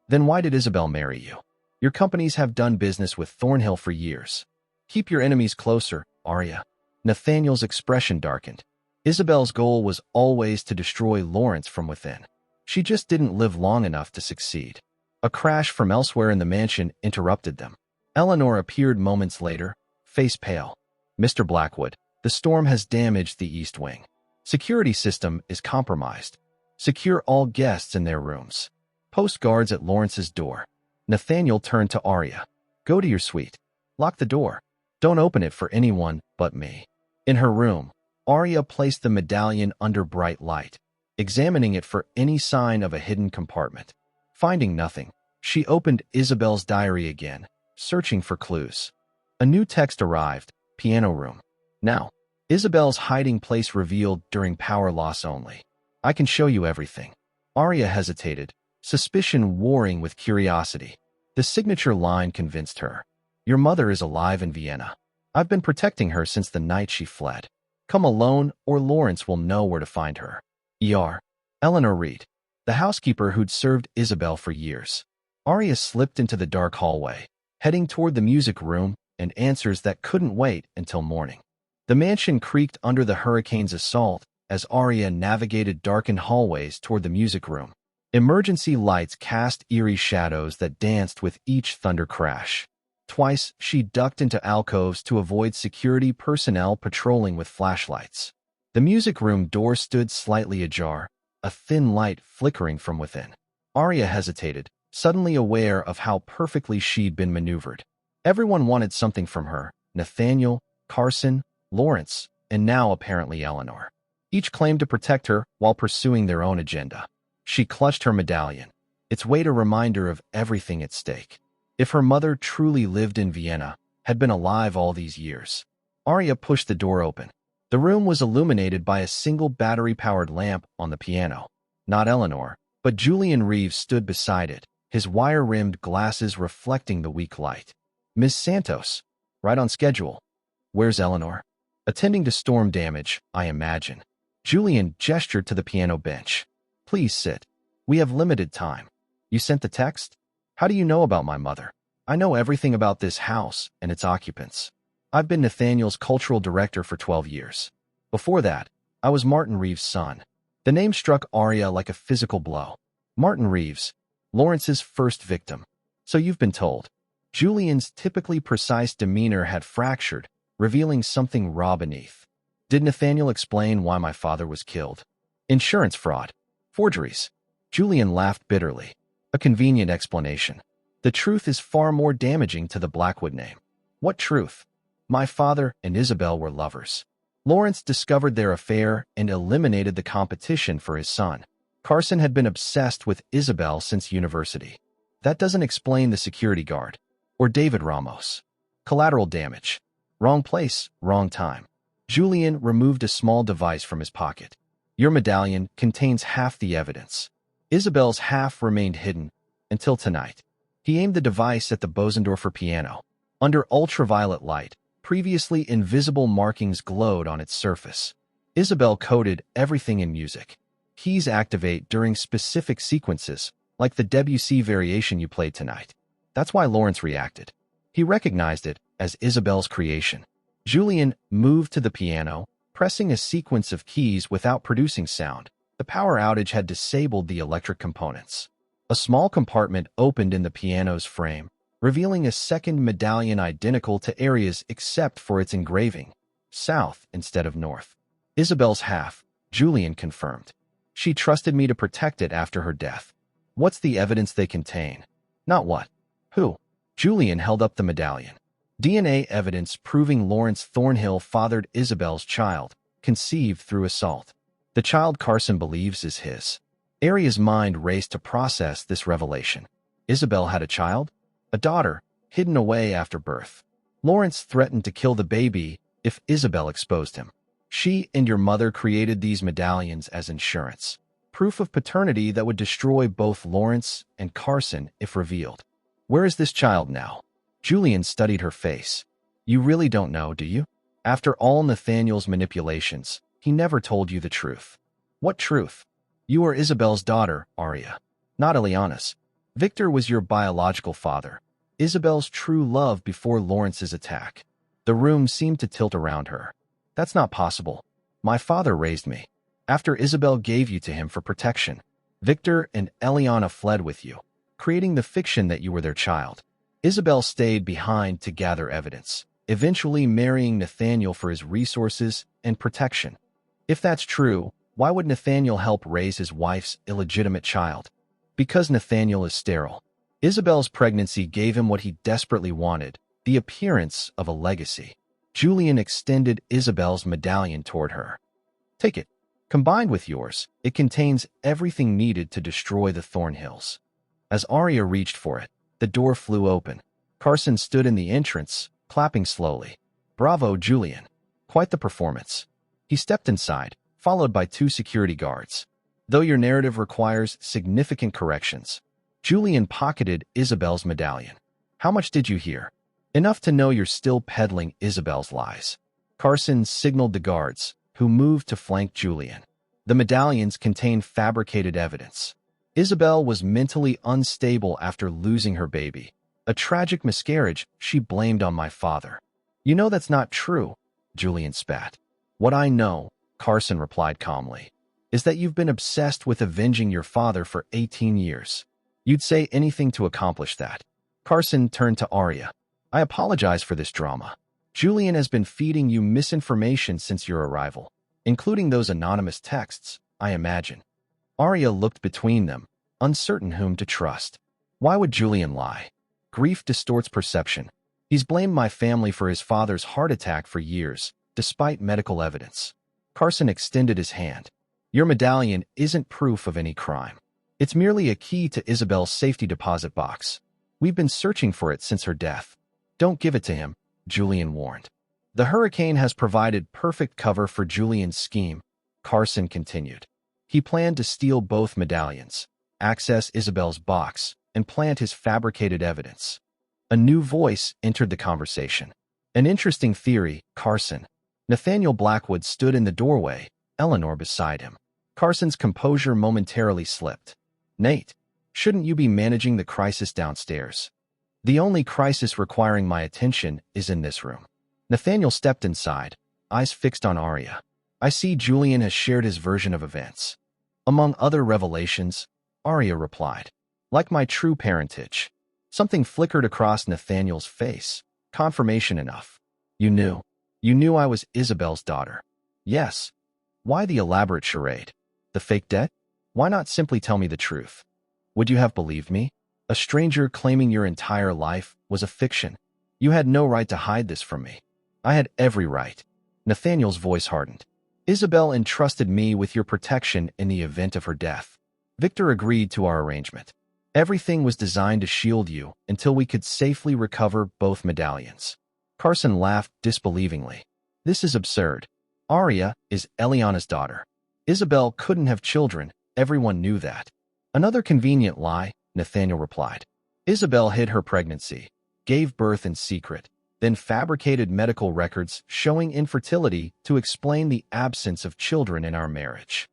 Then why did Isabel marry you? Your companies have done business with Thornhill for years. Keep your enemies closer, Arya. Nathaniel's expression darkened. Isabel's goal was always to destroy Lawrence from within. She just didn't live long enough to succeed. A crash from elsewhere in the mansion interrupted them. Eleanor appeared moments later, face pale. Mr. Blackwood, The storm has damaged the east wing. Security system is compromised. Secure all guests in their rooms. Post guards at Lawrence's door. Nathaniel turned to Arya. Go to your suite. Lock the door. Don't open it for anyone but me. In her room, Arya placed the medallion under bright light, examining it for any sign of a hidden compartment. Finding nothing, she opened Isabel's diary again, searching for clues. A new text arrived, piano room. Now, Isabel's hiding place revealed during power loss only. I can show you everything. Arya hesitated, suspicion warring with curiosity. The signature line convinced her. Your mother is alive in Vienna. I've been protecting her since the night she fled. Come alone or Lawrence will know where to find her. E.R. Eleanor Reed, the housekeeper who'd served Isabel for years. Arya slipped into the dark hallway, heading toward the music room and answers that couldn't wait until morning. The mansion creaked under the hurricane's assault as Arya navigated darkened hallways toward the music room. Emergency lights cast eerie shadows that danced with each thunder crash. Twice, she ducked into alcoves to avoid security personnel patrolling with flashlights. The music room door stood slightly ajar, a thin light flickering from within. Arya hesitated, suddenly aware of how perfectly she'd been maneuvered. Everyone wanted something from her: Nathaniel, Carson, Lawrence, and now apparently Eleanor. Each claimed to protect her while pursuing their own agenda. She clutched her medallion, its weight a reminder of everything at stake. If her mother truly lived in Vienna, had been alive all these years. Arya pushed the door open. The room was illuminated by a single battery-powered lamp on the piano. Not Eleanor, but Julian Reeves stood beside it, his wire-rimmed glasses reflecting the weak light. Ms. Santos, right on schedule. Where's Eleanor? Attending to storm damage, I imagine. Julian gestured to the piano bench. Please sit. We have limited time. You sent the text? How do you know about my mother? I know everything about this house and its occupants. I've been Nathaniel's cultural director for 12 years. Before that, I was Martin Reeves' son. The name struck Arya like a physical blow. Martin Reeves, Lawrence's first victim. So you've been told. Julian's typically precise demeanor had fractured, revealing something raw beneath. Did Nathaniel explain why my father was killed? Insurance fraud. Forgeries. Julian laughed bitterly. A convenient explanation. The truth is far more damaging to the Blackwood name. What truth? My father and Isabel were lovers. Lawrence discovered their affair and eliminated the competition for his son. Carson had been obsessed with Isabel since university. That doesn't explain the security guard. Or David Ramos. Collateral damage. Wrong place, wrong time. Julian removed a small device from his pocket. Your medallion contains half the evidence. Isabel's half remained hidden until tonight. He aimed the device at the Bosendorfer piano. Under ultraviolet light, previously invisible markings glowed on its surface. Isabel coded everything in music. Keys activate during specific sequences, like the Debussy variation you played tonight. That's why Lawrence reacted. He recognized it as Isabel's creation. Julian moved to the piano, pressing a sequence of keys without producing sound. The power outage had disabled the electric components. A small compartment opened in the piano's frame, revealing a second medallion identical to Arya's except for its engraving, south instead of north. Isabel's half, Julian confirmed. She trusted me to protect it after her death. What's the evidence they contain? Not what. Who? Julian held up the medallion. DNA evidence proving Lawrence Thornhill fathered Isabel's child, conceived through assault. The child Carson believes is his. Arya's mind raced to process this revelation. Isabel had a child? A daughter, hidden away after birth. Lawrence threatened to kill the baby if Isabel exposed him. She and your mother created these medallions as insurance. Proof of paternity that would destroy both Lawrence and Carson if revealed. Where is this child now? Julian studied her face. You really don't know, do you? After all Nathaniel's manipulations, he never told you the truth. What truth? You are Isabel's daughter, Arya. Not Eliana's. Victor was your biological father. Isabel's true love before Lawrence's attack. The room seemed to tilt around her. That's not possible. My father raised me. After Isabel gave you to him for protection, Victor and Eliana fled with you, creating the fiction that you were their child. Isabel stayed behind to gather evidence. eventually marrying Nathaniel for his resources and protection. If that's true, why would Nathaniel help raise his wife's illegitimate child? Because Nathaniel is sterile. Isabel's pregnancy gave him what he desperately wanted, the appearance of a legacy. Julian extended Isabel's medallion toward her. Take it. Combined with yours, it contains everything needed to destroy the Thornhills. As Arya reached for it, the door flew open. Carson stood in the entrance, clapping slowly. Bravo, Julian. Quite the performance. He stepped inside, followed by 2 security guards. Though your narrative requires significant corrections, Julian pocketed Isabel's medallion. How much did you hear? Enough to know you're still peddling Isabel's lies. Carson signaled the guards, who moved to flank Julian. The medallions contained fabricated evidence. Isabel was mentally unstable after losing her baby. A tragic miscarriage she blamed on my father. You know that's not true, Julian spat. What I know, Carson replied calmly, is that you've been obsessed with avenging your father for 18 years. You'd say anything to accomplish that. Carson turned to Arya. I apologize for this drama. Julian has been feeding you misinformation since your arrival, including those anonymous texts, I imagine. Arya looked between them, uncertain whom to trust. Why would Julian lie? Grief distorts perception. He's blamed my family for his father's heart attack for years, despite medical evidence. Carson extended his hand. Your medallion isn't proof of any crime. It's merely a key to Isabel's safety deposit box. We've been searching for it since her death. Don't give it to him, Julian warned. The hurricane has provided perfect cover for Julian's scheme, Carson continued. He planned to steal both medallions, access Isabel's box, and plant his fabricated evidence. A new voice entered the conversation. An interesting theory, Carson. Nathaniel Blackwood stood in the doorway, Eleanor beside him. Carson's composure momentarily slipped. Nate, shouldn't you be managing the crisis downstairs? The only crisis requiring my attention is in this room. Nathaniel stepped inside, eyes fixed on Arya. I see Julian has shared his version of events. Among other revelations, Arya replied. Like my true parentage. Something flickered across Nathaniel's face. Confirmation enough. You knew. You knew I was Isabel's daughter. Yes. Why the elaborate charade? The fake debt? Why not simply tell me the truth? Would you have believed me? A stranger claiming your entire life was a fiction. You had no right to hide this from me. I had every right. Nathaniel's voice hardened. Isabel entrusted me with your protection in the event of her death. Victor agreed to our arrangement. Everything was designed to shield you until we could safely recover both medallions. Carson laughed disbelievingly. This is absurd. Arya is Eliana's daughter. Isabel couldn't have children. Everyone knew that. Another convenient lie, Nathaniel replied. Isabel hid her pregnancy, gave birth in secret, then fabricated medical records showing infertility to explain the absence of children in our marriage.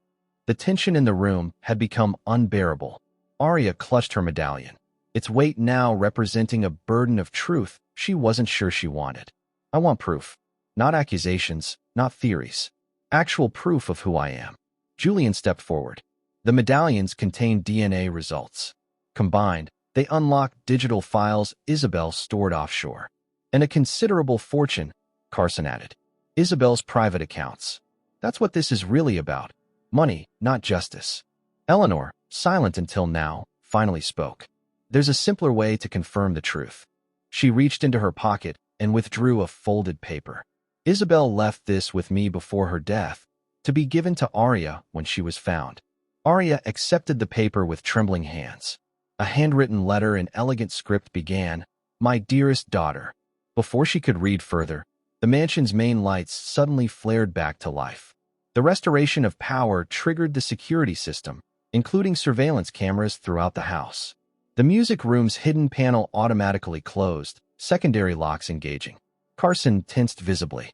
The tension in the room had become unbearable. Arya clutched her medallion, its weight now representing a burden of truth she wasn't sure she wanted. I want proof. Not accusations, not theories. Actual proof of who I am. Julian stepped forward. The medallions contained DNA results. Combined, they unlocked digital files Isabel stored offshore. And a considerable fortune, Carson added. Isabel's private accounts. That's what this is really about. Money, not justice. Eleanor, silent until now, finally spoke. There's a simpler way to confirm the truth. She reached into her pocket and withdrew a folded paper. Isabel left this with me before her death, to be given to Arya when she was found. Arya accepted the paper with trembling hands. A handwritten letter in elegant script began, My dearest daughter. Before she could read further, the mansion's main lights suddenly flared back to life. The restoration of power triggered the security system, including surveillance cameras throughout the house. The music room's hidden panel automatically closed, secondary locks engaging. Carson tensed visibly.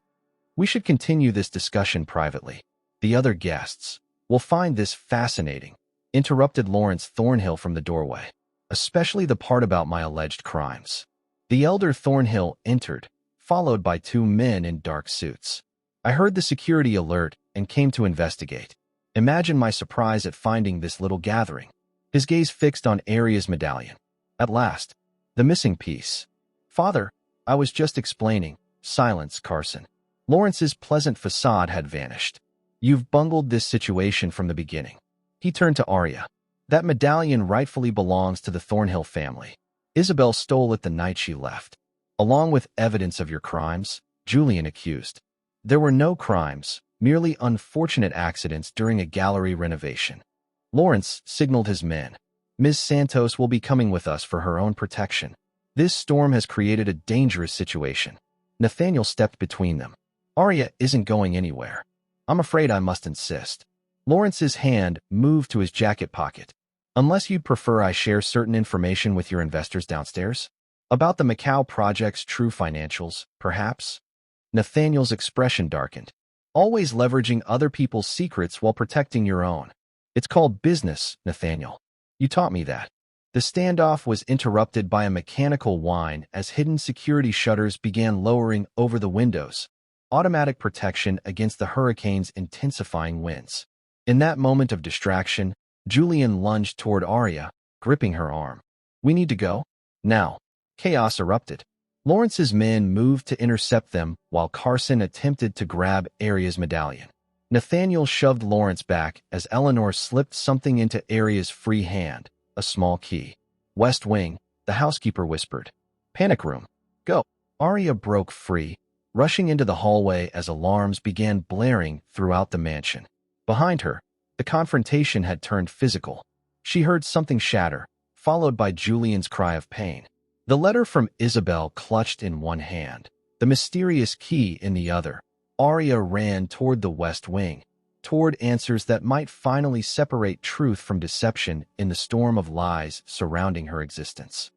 We should continue this discussion privately. The other guests will find this fascinating, interrupted Lawrence Thornhill from the doorway, especially the part about my alleged crimes. The elder Thornhill entered, followed by 2 men in dark suits. I heard the security alert and came to investigate. Imagine my surprise at finding this little gathering. His gaze fixed on Arya's medallion. At last, the missing piece. Father, I was just explaining, Silence, Carson. Lawrence's pleasant facade had vanished. You've bungled this situation from the beginning. He turned to Arya. That medallion rightfully belongs to the Thornhill family. Isabel stole it the night she left. Along with evidence of your crimes, Julian accused. There were no crimes, merely unfortunate accidents during a gallery renovation. Lawrence signaled his men. Ms. Santos will be coming with us for her own protection. This storm has created a dangerous situation. Nathaniel stepped between them. Arya isn't going anywhere. I'm afraid I must insist. Lawrence's hand moved to his jacket pocket. Unless you'd prefer I share certain information with your investors downstairs? About the Macau project's true financials, perhaps? Nathaniel's expression darkened. Always leveraging other people's secrets while protecting your own. It's called business, Nathaniel. You taught me that. The standoff was interrupted by a mechanical whine as hidden security shutters began lowering over the windows. Automatic protection against the hurricane's intensifying winds. In that moment of distraction, Julian lunged toward Arya, gripping her arm. We need to go? Now. Chaos erupted. Lawrence's men moved to intercept them while Carson attempted to grab Arya's medallion. Nathaniel shoved Lawrence back as Eleanor slipped something into Arya's free hand, a small key. West Wing, the housekeeper whispered. Panic room. Go. Arya broke free, rushing into the hallway as alarms began blaring throughout the mansion. Behind her, the confrontation had turned physical. She heard something shatter, followed by Julian's cry of pain. The letter from Isabel clutched in one hand, the mysterious key in the other. Arya ran toward the West Wing, toward answers that might finally separate truth from deception in the storm of lies surrounding her existence.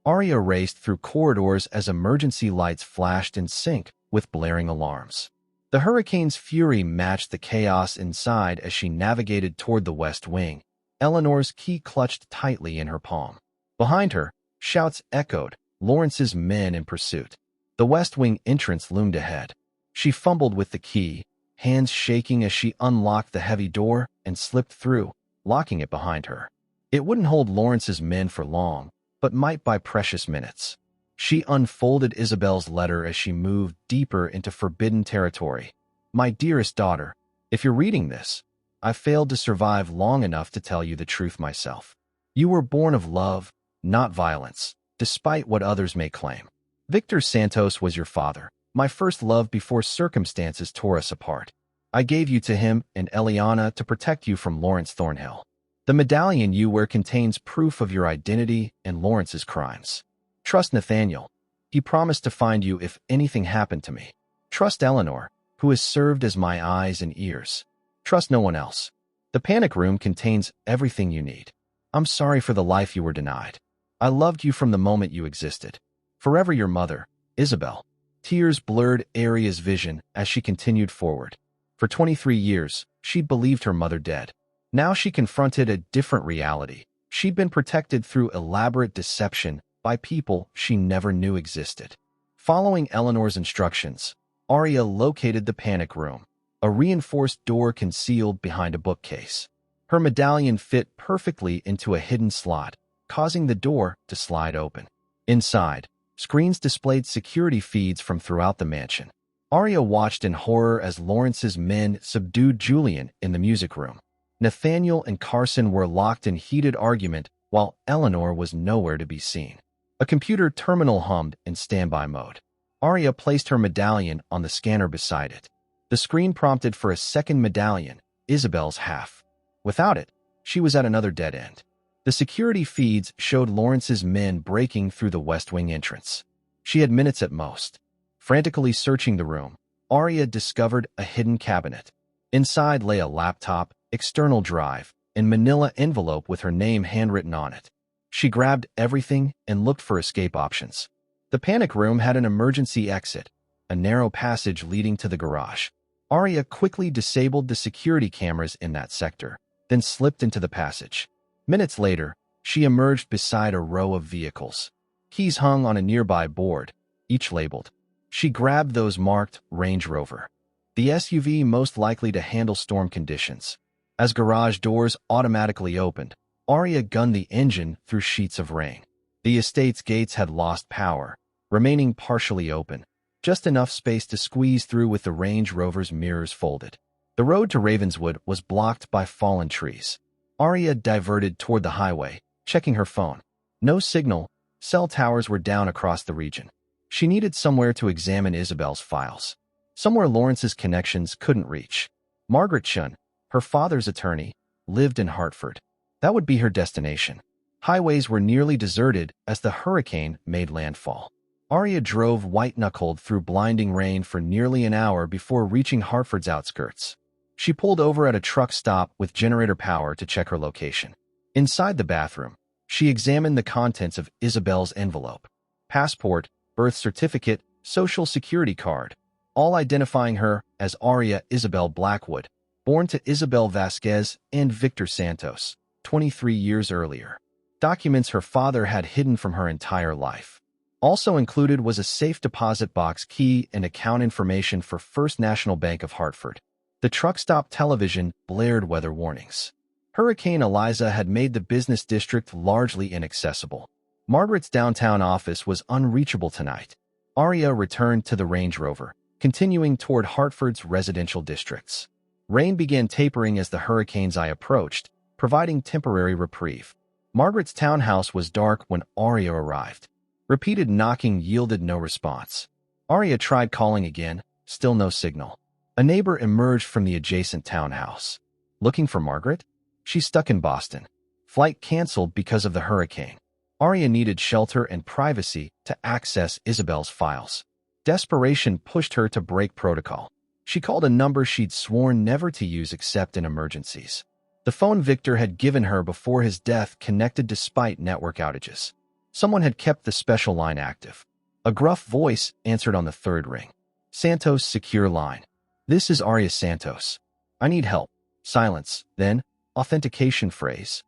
Arya raced through corridors as emergency lights flashed in sync with blaring alarms. The hurricane's fury matched the chaos inside as she navigated toward the West Wing, Eleanor's key clutched tightly in her palm. Behind her, shouts echoed, Lawrence's men in pursuit. The West Wing entrance loomed ahead. She fumbled with the key, hands shaking as she unlocked the heavy door and slipped through, locking it behind her. It wouldn't hold Lawrence's men for long, but might buy precious minutes. She unfolded Isabel's letter as she moved deeper into forbidden territory. My dearest daughter, if you're reading this, I failed to survive long enough to tell you the truth myself. You were born of love, not violence, despite what others may claim. Victor Santos was your father, my first love before circumstances tore us apart. I gave you to him and Eliana to protect you from Lawrence Thornhill. The medallion you wear contains proof of your identity and Lawrence's crimes. Trust Nathaniel. He promised to find you if anything happened to me. Trust Eleanor, who has served as my eyes and ears. Trust no one else. The panic room contains everything you need. I'm sorry for the life you were denied. I loved you from the moment you existed. Forever your mother, Isabel. Tears blurred Arya's vision as she continued forward. For 23 years, she'd believed her mother dead. Now she confronted a different reality. She'd been protected through elaborate deception by people she never knew existed. Following Eleanor's instructions, Arya located the panic room, a reinforced door concealed behind a bookcase. Her medallion fit perfectly into a hidden slot, causing the door to slide open. Inside, screens displayed security feeds from throughout the mansion. Arya watched in horror as Lawrence's men subdued Julian in the music room. Nathaniel and Carson were locked in heated argument while Eleanor was nowhere to be seen. A computer terminal hummed in standby mode. Arya placed her medallion on the scanner beside it. The screen prompted for a second medallion, Isabel's half. Without it, she was at another dead end. The security feeds showed Lawrence's men breaking through the West Wing entrance. She had minutes at most. Frantically searching the room, Arya discovered a hidden cabinet. Inside lay a laptop, external drive, and manila envelope with her name handwritten on it. She grabbed everything and looked for escape options. The panic room had an emergency exit, a narrow passage leading to the garage. Arya quickly disabled the security cameras in that sector, then slipped into the passage. Minutes later, she emerged beside a row of vehicles. Keys hung on a nearby board, each labeled. She grabbed those marked Range Rover, the SUV most likely to handle storm conditions. As garage doors automatically opened, Arya gunned the engine through sheets of rain. The estate's gates had lost power, remaining partially open. just enough space to squeeze through with the Range Rover's mirrors folded. The road to Ravenswood was blocked by fallen trees. Arya diverted toward the highway, checking her phone. No signal. Cell towers were down across the region. She needed somewhere to examine Isabel's files. Somewhere Lawrence's connections couldn't reach. Margaret Chun, her father's attorney, lived in Hartford. That would be her destination. Highways were nearly deserted as the hurricane made landfall. Arya drove white-knuckled through blinding rain for nearly an hour before reaching Hartford's outskirts. She pulled over at a truck stop with generator power to check her location. Inside the bathroom, she examined the contents of Isabel's envelope. Passport, birth certificate, social security card, all identifying her as Arya Isabel Blackwood, born to Isabel Vasquez and Victor Santos, 23 years earlier. Documents her father had hidden from her entire life. Also included was a safe deposit box key and account information for First National Bank of Hartford. The truck stop television blared weather warnings. Hurricane Eliza had made the business district largely inaccessible. Margaret's downtown office was unreachable tonight. Arya returned to the Range Rover, continuing toward Hartford's residential districts. Rain began tapering as the hurricane's eye approached, providing temporary reprieve. Margaret's townhouse was dark when Arya arrived. Repeated knocking yielded no response. Arya tried calling again, still no signal. A neighbor emerged from the adjacent townhouse. Looking for Margaret? She's stuck in Boston. Flight canceled because of the hurricane. Arya needed shelter and privacy to access Isabel's files. Desperation pushed her to break protocol. She called a number she'd sworn never to use except in emergencies. The phone Victor had given her before his death connected despite network outages. Someone had kept the special line active. A gruff voice answered on the third ring. Santos' secure line. This is Arya Santos. I need help. Silence, then, authentication phrase.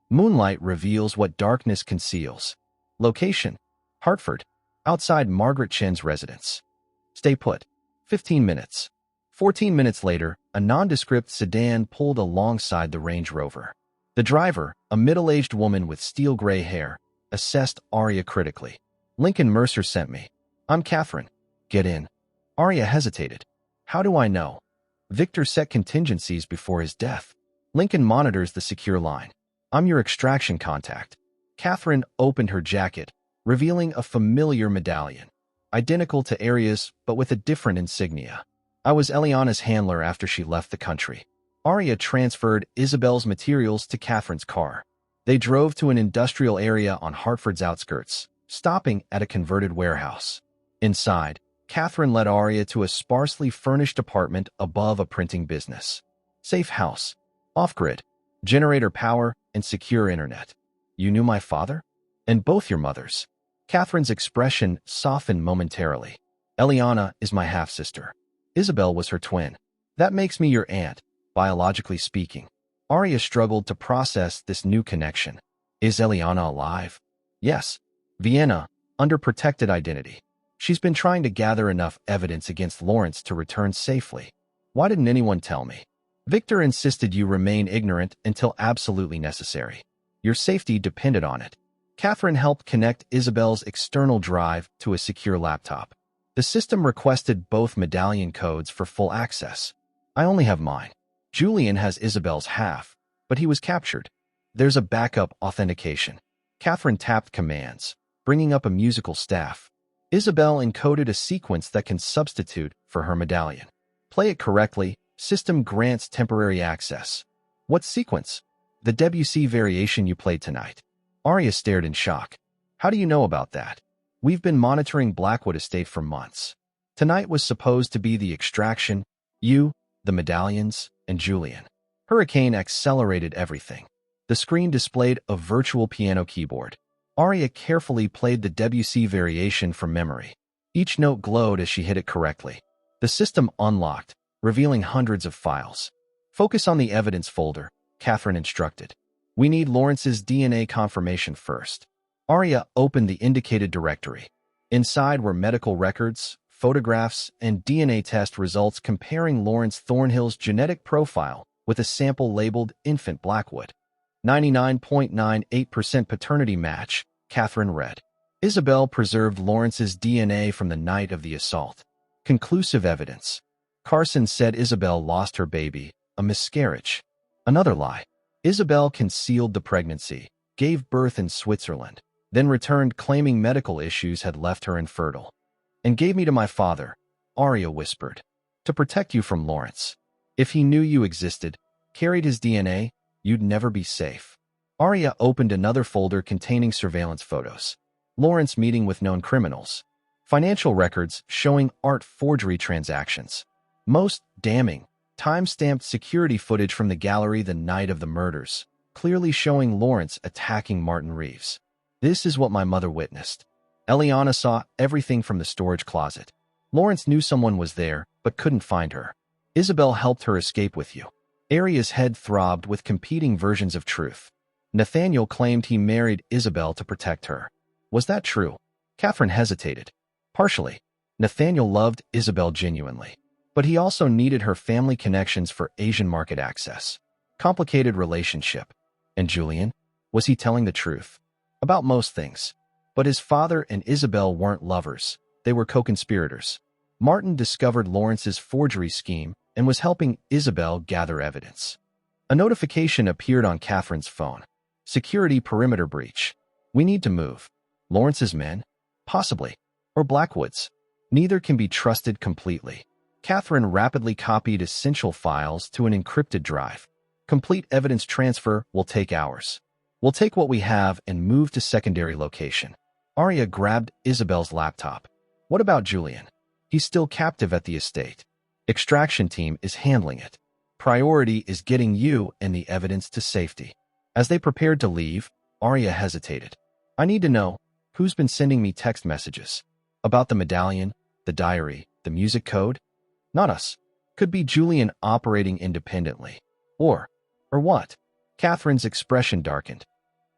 Moonlight reveals what darkness conceals. Location, Hartford, outside Margaret Chen's residence. Stay put. 15 minutes. 14 minutes later, a nondescript sedan pulled alongside the Range Rover. The driver, a middle-aged woman with steel-gray hair, assessed Arya critically. Lincoln Mercer sent me. I'm Catherine. Get in. Arya hesitated. How do I know? Victor set contingencies before his death. Lincoln monitors the secure line. I'm your extraction contact. Catherine opened her jacket, revealing a familiar medallion. Identical to Arya's, but with a different insignia. I was Eliana's handler after she left the country. Arya transferred Isabel's materials to Catherine's car. They drove to an industrial area on Hartford's outskirts, stopping at a converted warehouse. Inside, Catherine led Arya to a sparsely furnished apartment above a printing business. Safe house, off-grid, generator power, and secure internet. You knew my father? And both your mothers. Catherine's expression softened momentarily. Eliana is my half-sister. Isabel was her twin. That makes me your aunt, biologically speaking. Arya struggled to process this new connection. Is Eliana alive? Yes. Vienna, under protected identity. She's been trying to gather enough evidence against Lawrence to return safely. Why didn't anyone tell me? Victor insisted you remain ignorant until absolutely necessary. Your safety depended on it. Catherine helped connect Isabel's external drive to a secure laptop. The system requested both medallion codes for full access. I only have mine. Julian has Isabel's half, but he was captured. There's a backup authentication. Catherine tapped commands, bringing up a musical staff. Isabel encoded a sequence that can substitute for her medallion. Play it correctly, system grants temporary access. What sequence? The Debussy variation you played tonight. Arya stared in shock. How do you know about that? We've been monitoring Blackwood Estate for months. Tonight was supposed to be the extraction, you, the medallions, and Julian. Hurricane accelerated everything. The screen displayed a virtual piano keyboard. Arya carefully played the Debussy variation from memory. Each note glowed as she hit it correctly. The system unlocked, revealing hundreds of files. Focus on the evidence folder, Catherine instructed. We need Lawrence's DNA confirmation first. Arya opened the indicated directory. Inside were medical records, photographs, and DNA test results comparing Lawrence Thornhill's genetic profile with a sample labeled Infant Blackwood. 99.98% paternity match, Catherine read. Isabel preserved Lawrence's DNA from the night of the assault. Conclusive evidence. Carson said Isabel lost her baby, a miscarriage. Another lie. Isabel concealed the pregnancy, gave birth in Switzerland, then returned claiming medical issues had left her infertile. And gave me to my father, Aria whispered. To protect you from Lawrence. If he knew you existed, carried his DNA, you'd never be safe. Aria opened another folder containing surveillance photos. Lawrence meeting with known criminals. Financial records showing art forgery transactions. Most damning, time-stamped security footage from the gallery the night of the murders, clearly showing Lawrence attacking Martin Reeves. This is what my mother witnessed. Eliana saw everything from the storage closet. Lawrence knew someone was there, but couldn't find her. Isabel helped her escape with you. Aria's head throbbed with competing versions of truth. Nathaniel claimed he married Isabel to protect her. Was that true? Catherine hesitated. Partially. Nathaniel loved Isabel genuinely. But he also needed her family connections for Asian market access. Complicated relationship. And Julian? Was he telling the truth? About most things. But his father and Isabel weren't lovers. They were co-conspirators. Martin discovered Lawrence's forgery scheme and was helping Isabel gather evidence. A notification appeared on Catherine's phone. Security perimeter breach. We need to move. Lawrence's men? Possibly. Or Blackwood's. Neither can be trusted completely. Catherine rapidly copied essential files to an encrypted drive. Complete evidence transfer will take hours. We'll take what we have and move to secondary location. Aria grabbed Isabel's laptop. What about Julian? He's still captive at the estate. Extraction team is handling it. Priority is getting you and the evidence to safety. As they prepared to leave, Aria hesitated. I need to know who's been sending me text messages. About the medallion, the diary, the music code? Not us. Could be Julian operating independently. Or what? Catherine's expression darkened.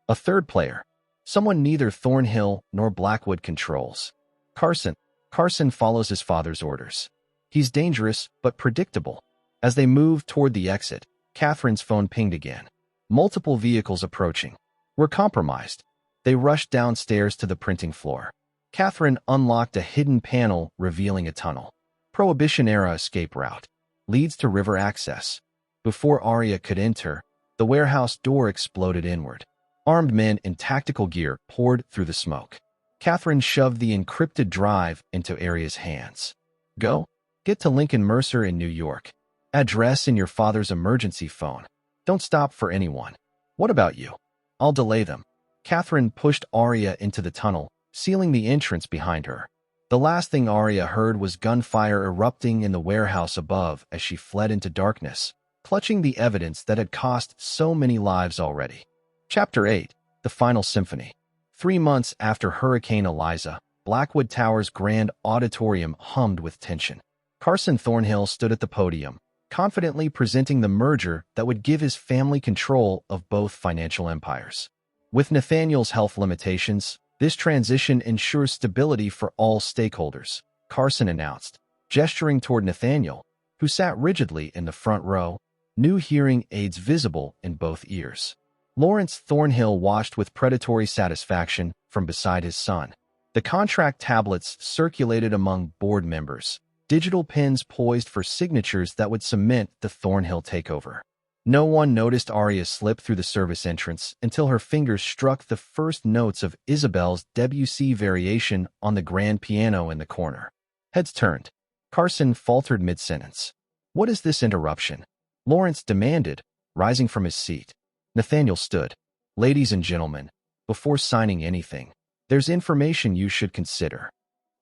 A third player. Someone neither Thornhill nor Blackwood controls. Carson. Carson follows his father's orders. He's dangerous, but predictable. As they moved toward the exit, Catherine's phone pinged again. Multiple vehicles approaching. We're compromised. They rushed downstairs to the printing floor. Catherine unlocked a hidden panel revealing a tunnel. Prohibition-era escape route. Leads to river access. Before Aria could enter, the warehouse door exploded inward. Armed men in tactical gear poured through the smoke. Catherine shoved the encrypted drive into Aria's hands. Go. Get to Lincoln Mercer in New York. Address in your father's emergency phone. Don't stop for anyone. What about you? I'll delay them. Catherine pushed Aria into the tunnel, sealing the entrance behind her. The last thing Aria heard was gunfire erupting in the warehouse above as she fled into darkness, clutching the evidence that had cost so many lives already. Chapter 8. The Final Symphony. 3 months after Hurricane Eliza, Blackwood Tower's grand auditorium hummed with tension. Carson Thornhill stood at the podium, confidently presenting the merger that would give his family control of both financial empires. With Nathaniel's health limitations, this transition ensures stability for all stakeholders, Carson announced, gesturing toward Nathaniel, who sat rigidly in the front row, new hearing aids visible in both ears. Lawrence Thornhill watched with predatory satisfaction from beside his son. The contract tablets circulated among board members, digital pens poised for signatures that would cement the Thornhill takeover. No one noticed Aria slip through the service entrance until her fingers struck the first notes of Isabel's Debussy variation on the grand piano in the corner. Heads turned. Carson faltered mid-sentence. What is this interruption? Lawrence demanded, rising from his seat. Nathaniel stood. Ladies and gentlemen, before signing anything, there's information you should consider.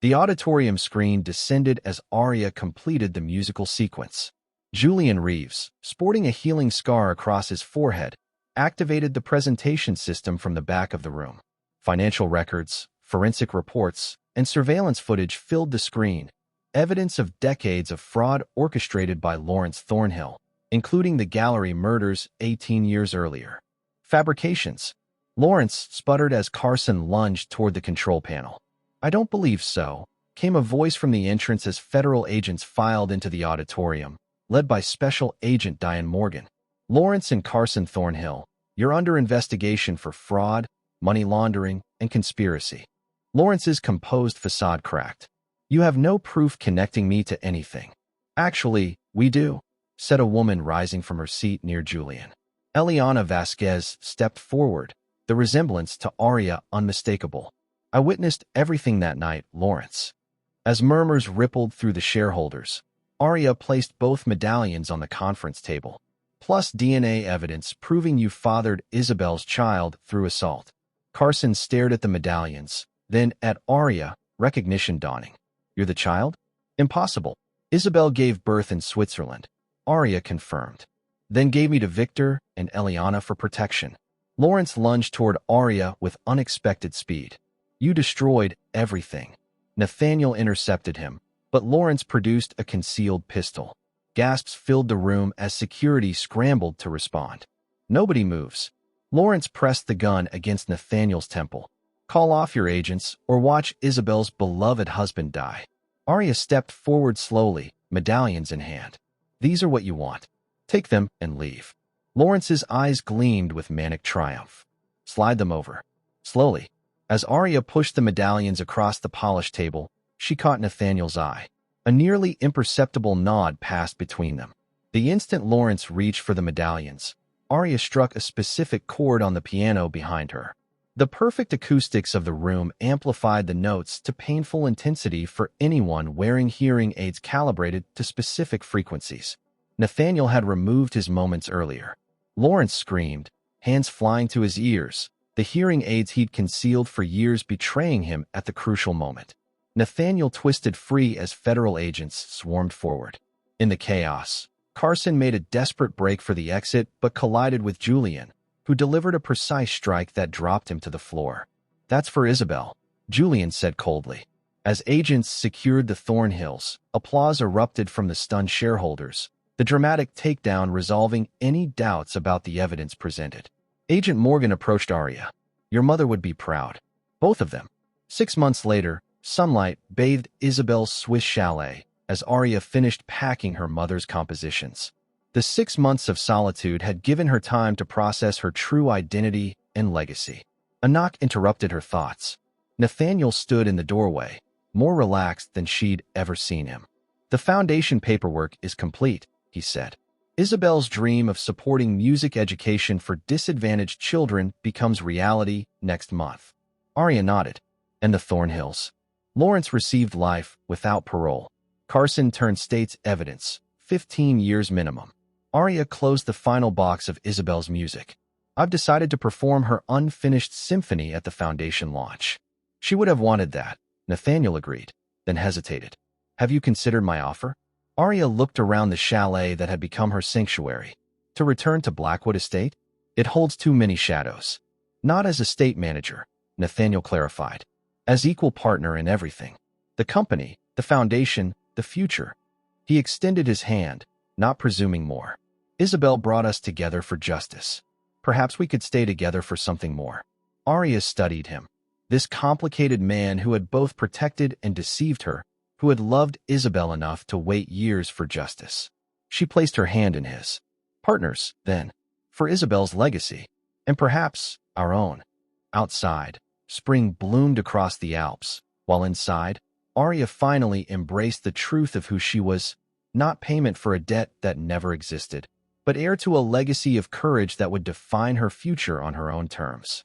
The auditorium screen descended as Aria completed the musical sequence. Julian Reeves, sporting a healing scar across his forehead, activated the presentation system from the back of the room. Financial records, forensic reports, and surveillance footage filled the screen, evidence of decades of fraud orchestrated by Lawrence Thornhill, including the gallery murders 18 years earlier. Fabrications. Lawrence sputtered as Carson lunged toward the control panel. I don't believe so, came a voice from the entrance as federal agents filed into the auditorium, led by Special Agent Diane Morgan. Lawrence and Carson Thornhill, you're under investigation for fraud, money laundering, and conspiracy. Lawrence's composed facade cracked. You have no proof connecting me to anything. Actually, we do, said a woman rising from her seat near Julian. Eliana Vasquez stepped forward, the resemblance to Aria unmistakable. I witnessed everything that night, Lawrence. As murmurs rippled through the shareholders, Aria placed both medallions on the conference table, plus DNA evidence proving you fathered Isabel's child through assault. Carson stared at the medallions, then at Aria, recognition dawning. You're the child? Impossible. Isabel gave birth in Switzerland, Aria confirmed. Then gave me to Victor and Eliana for protection. Lawrence lunged toward Aria with unexpected speed. You destroyed everything. Nathaniel intercepted him, but Lawrence produced a concealed pistol. Gasps filled the room as security scrambled to respond. Nobody moves. Lawrence pressed the gun against Nathaniel's temple. Call off your agents or watch Isabel's beloved husband die. Aria stepped forward slowly, medallions in hand. These are what you want. Take them and leave. Lawrence's eyes gleamed with manic triumph. Slide them over. Slowly. As Aria pushed the medallions across the polished table, she caught Nathaniel's eye. A nearly imperceptible nod passed between them. The instant Lawrence reached for the medallions, Aria struck a specific chord on the piano behind her. The perfect acoustics of the room amplified the notes to painful intensity for anyone wearing hearing aids calibrated to specific frequencies. Nathaniel had removed his moments earlier. Lawrence screamed, hands flying to his ears, the hearing aids he'd concealed for years betraying him at the crucial moment. Nathaniel twisted free as federal agents swarmed forward. In the chaos, Carson made a desperate break for the exit but collided with Julian, who delivered a precise strike that dropped him to the floor. That's for Isabel, Julian said coldly. As agents secured the Thornhills, applause erupted from the stunned shareholders, the dramatic takedown resolving any doubts about the evidence presented. Agent Morgan approached Aria. Your mother would be proud. Both of them. 6 months later, sunlight bathed Isabel's Swiss chalet as Aria finished packing her mother's compositions. The 6 months of solitude had given her time to process her true identity and legacy. A knock interrupted her thoughts. Nathaniel stood in the doorway, more relaxed than she'd ever seen him. The foundation paperwork is complete, he said. Isabel's dream of supporting music education for disadvantaged children becomes reality next month. Aria nodded. And the Thornhills. Lawrence received life without parole. Carson turned state's evidence, 15 years minimum. Aria closed the final box of Isabel's music. I've decided to perform her unfinished symphony at the foundation launch. She would have wanted that, Nathaniel agreed, then hesitated. Have you considered my offer? Aria looked around the chalet that had become her sanctuary. To return to Blackwood Estate? It holds too many shadows. Not as estate manager, Nathaniel clarified. As equal partner in everything. The company, the foundation, the future. He extended his hand, not presuming more. Isabel brought us together for justice. Perhaps we could stay together for something more. Aria studied him. This complicated man who had both protected and deceived her, who had loved Isabel enough to wait years for justice. She placed her hand in his. Partners, then, for Isabel's legacy, and perhaps our own. Outside, spring bloomed across the Alps, while inside, Aria finally embraced the truth of who she was, not payment for a debt that never existed, but heir to a legacy of courage that would define her future on her own terms.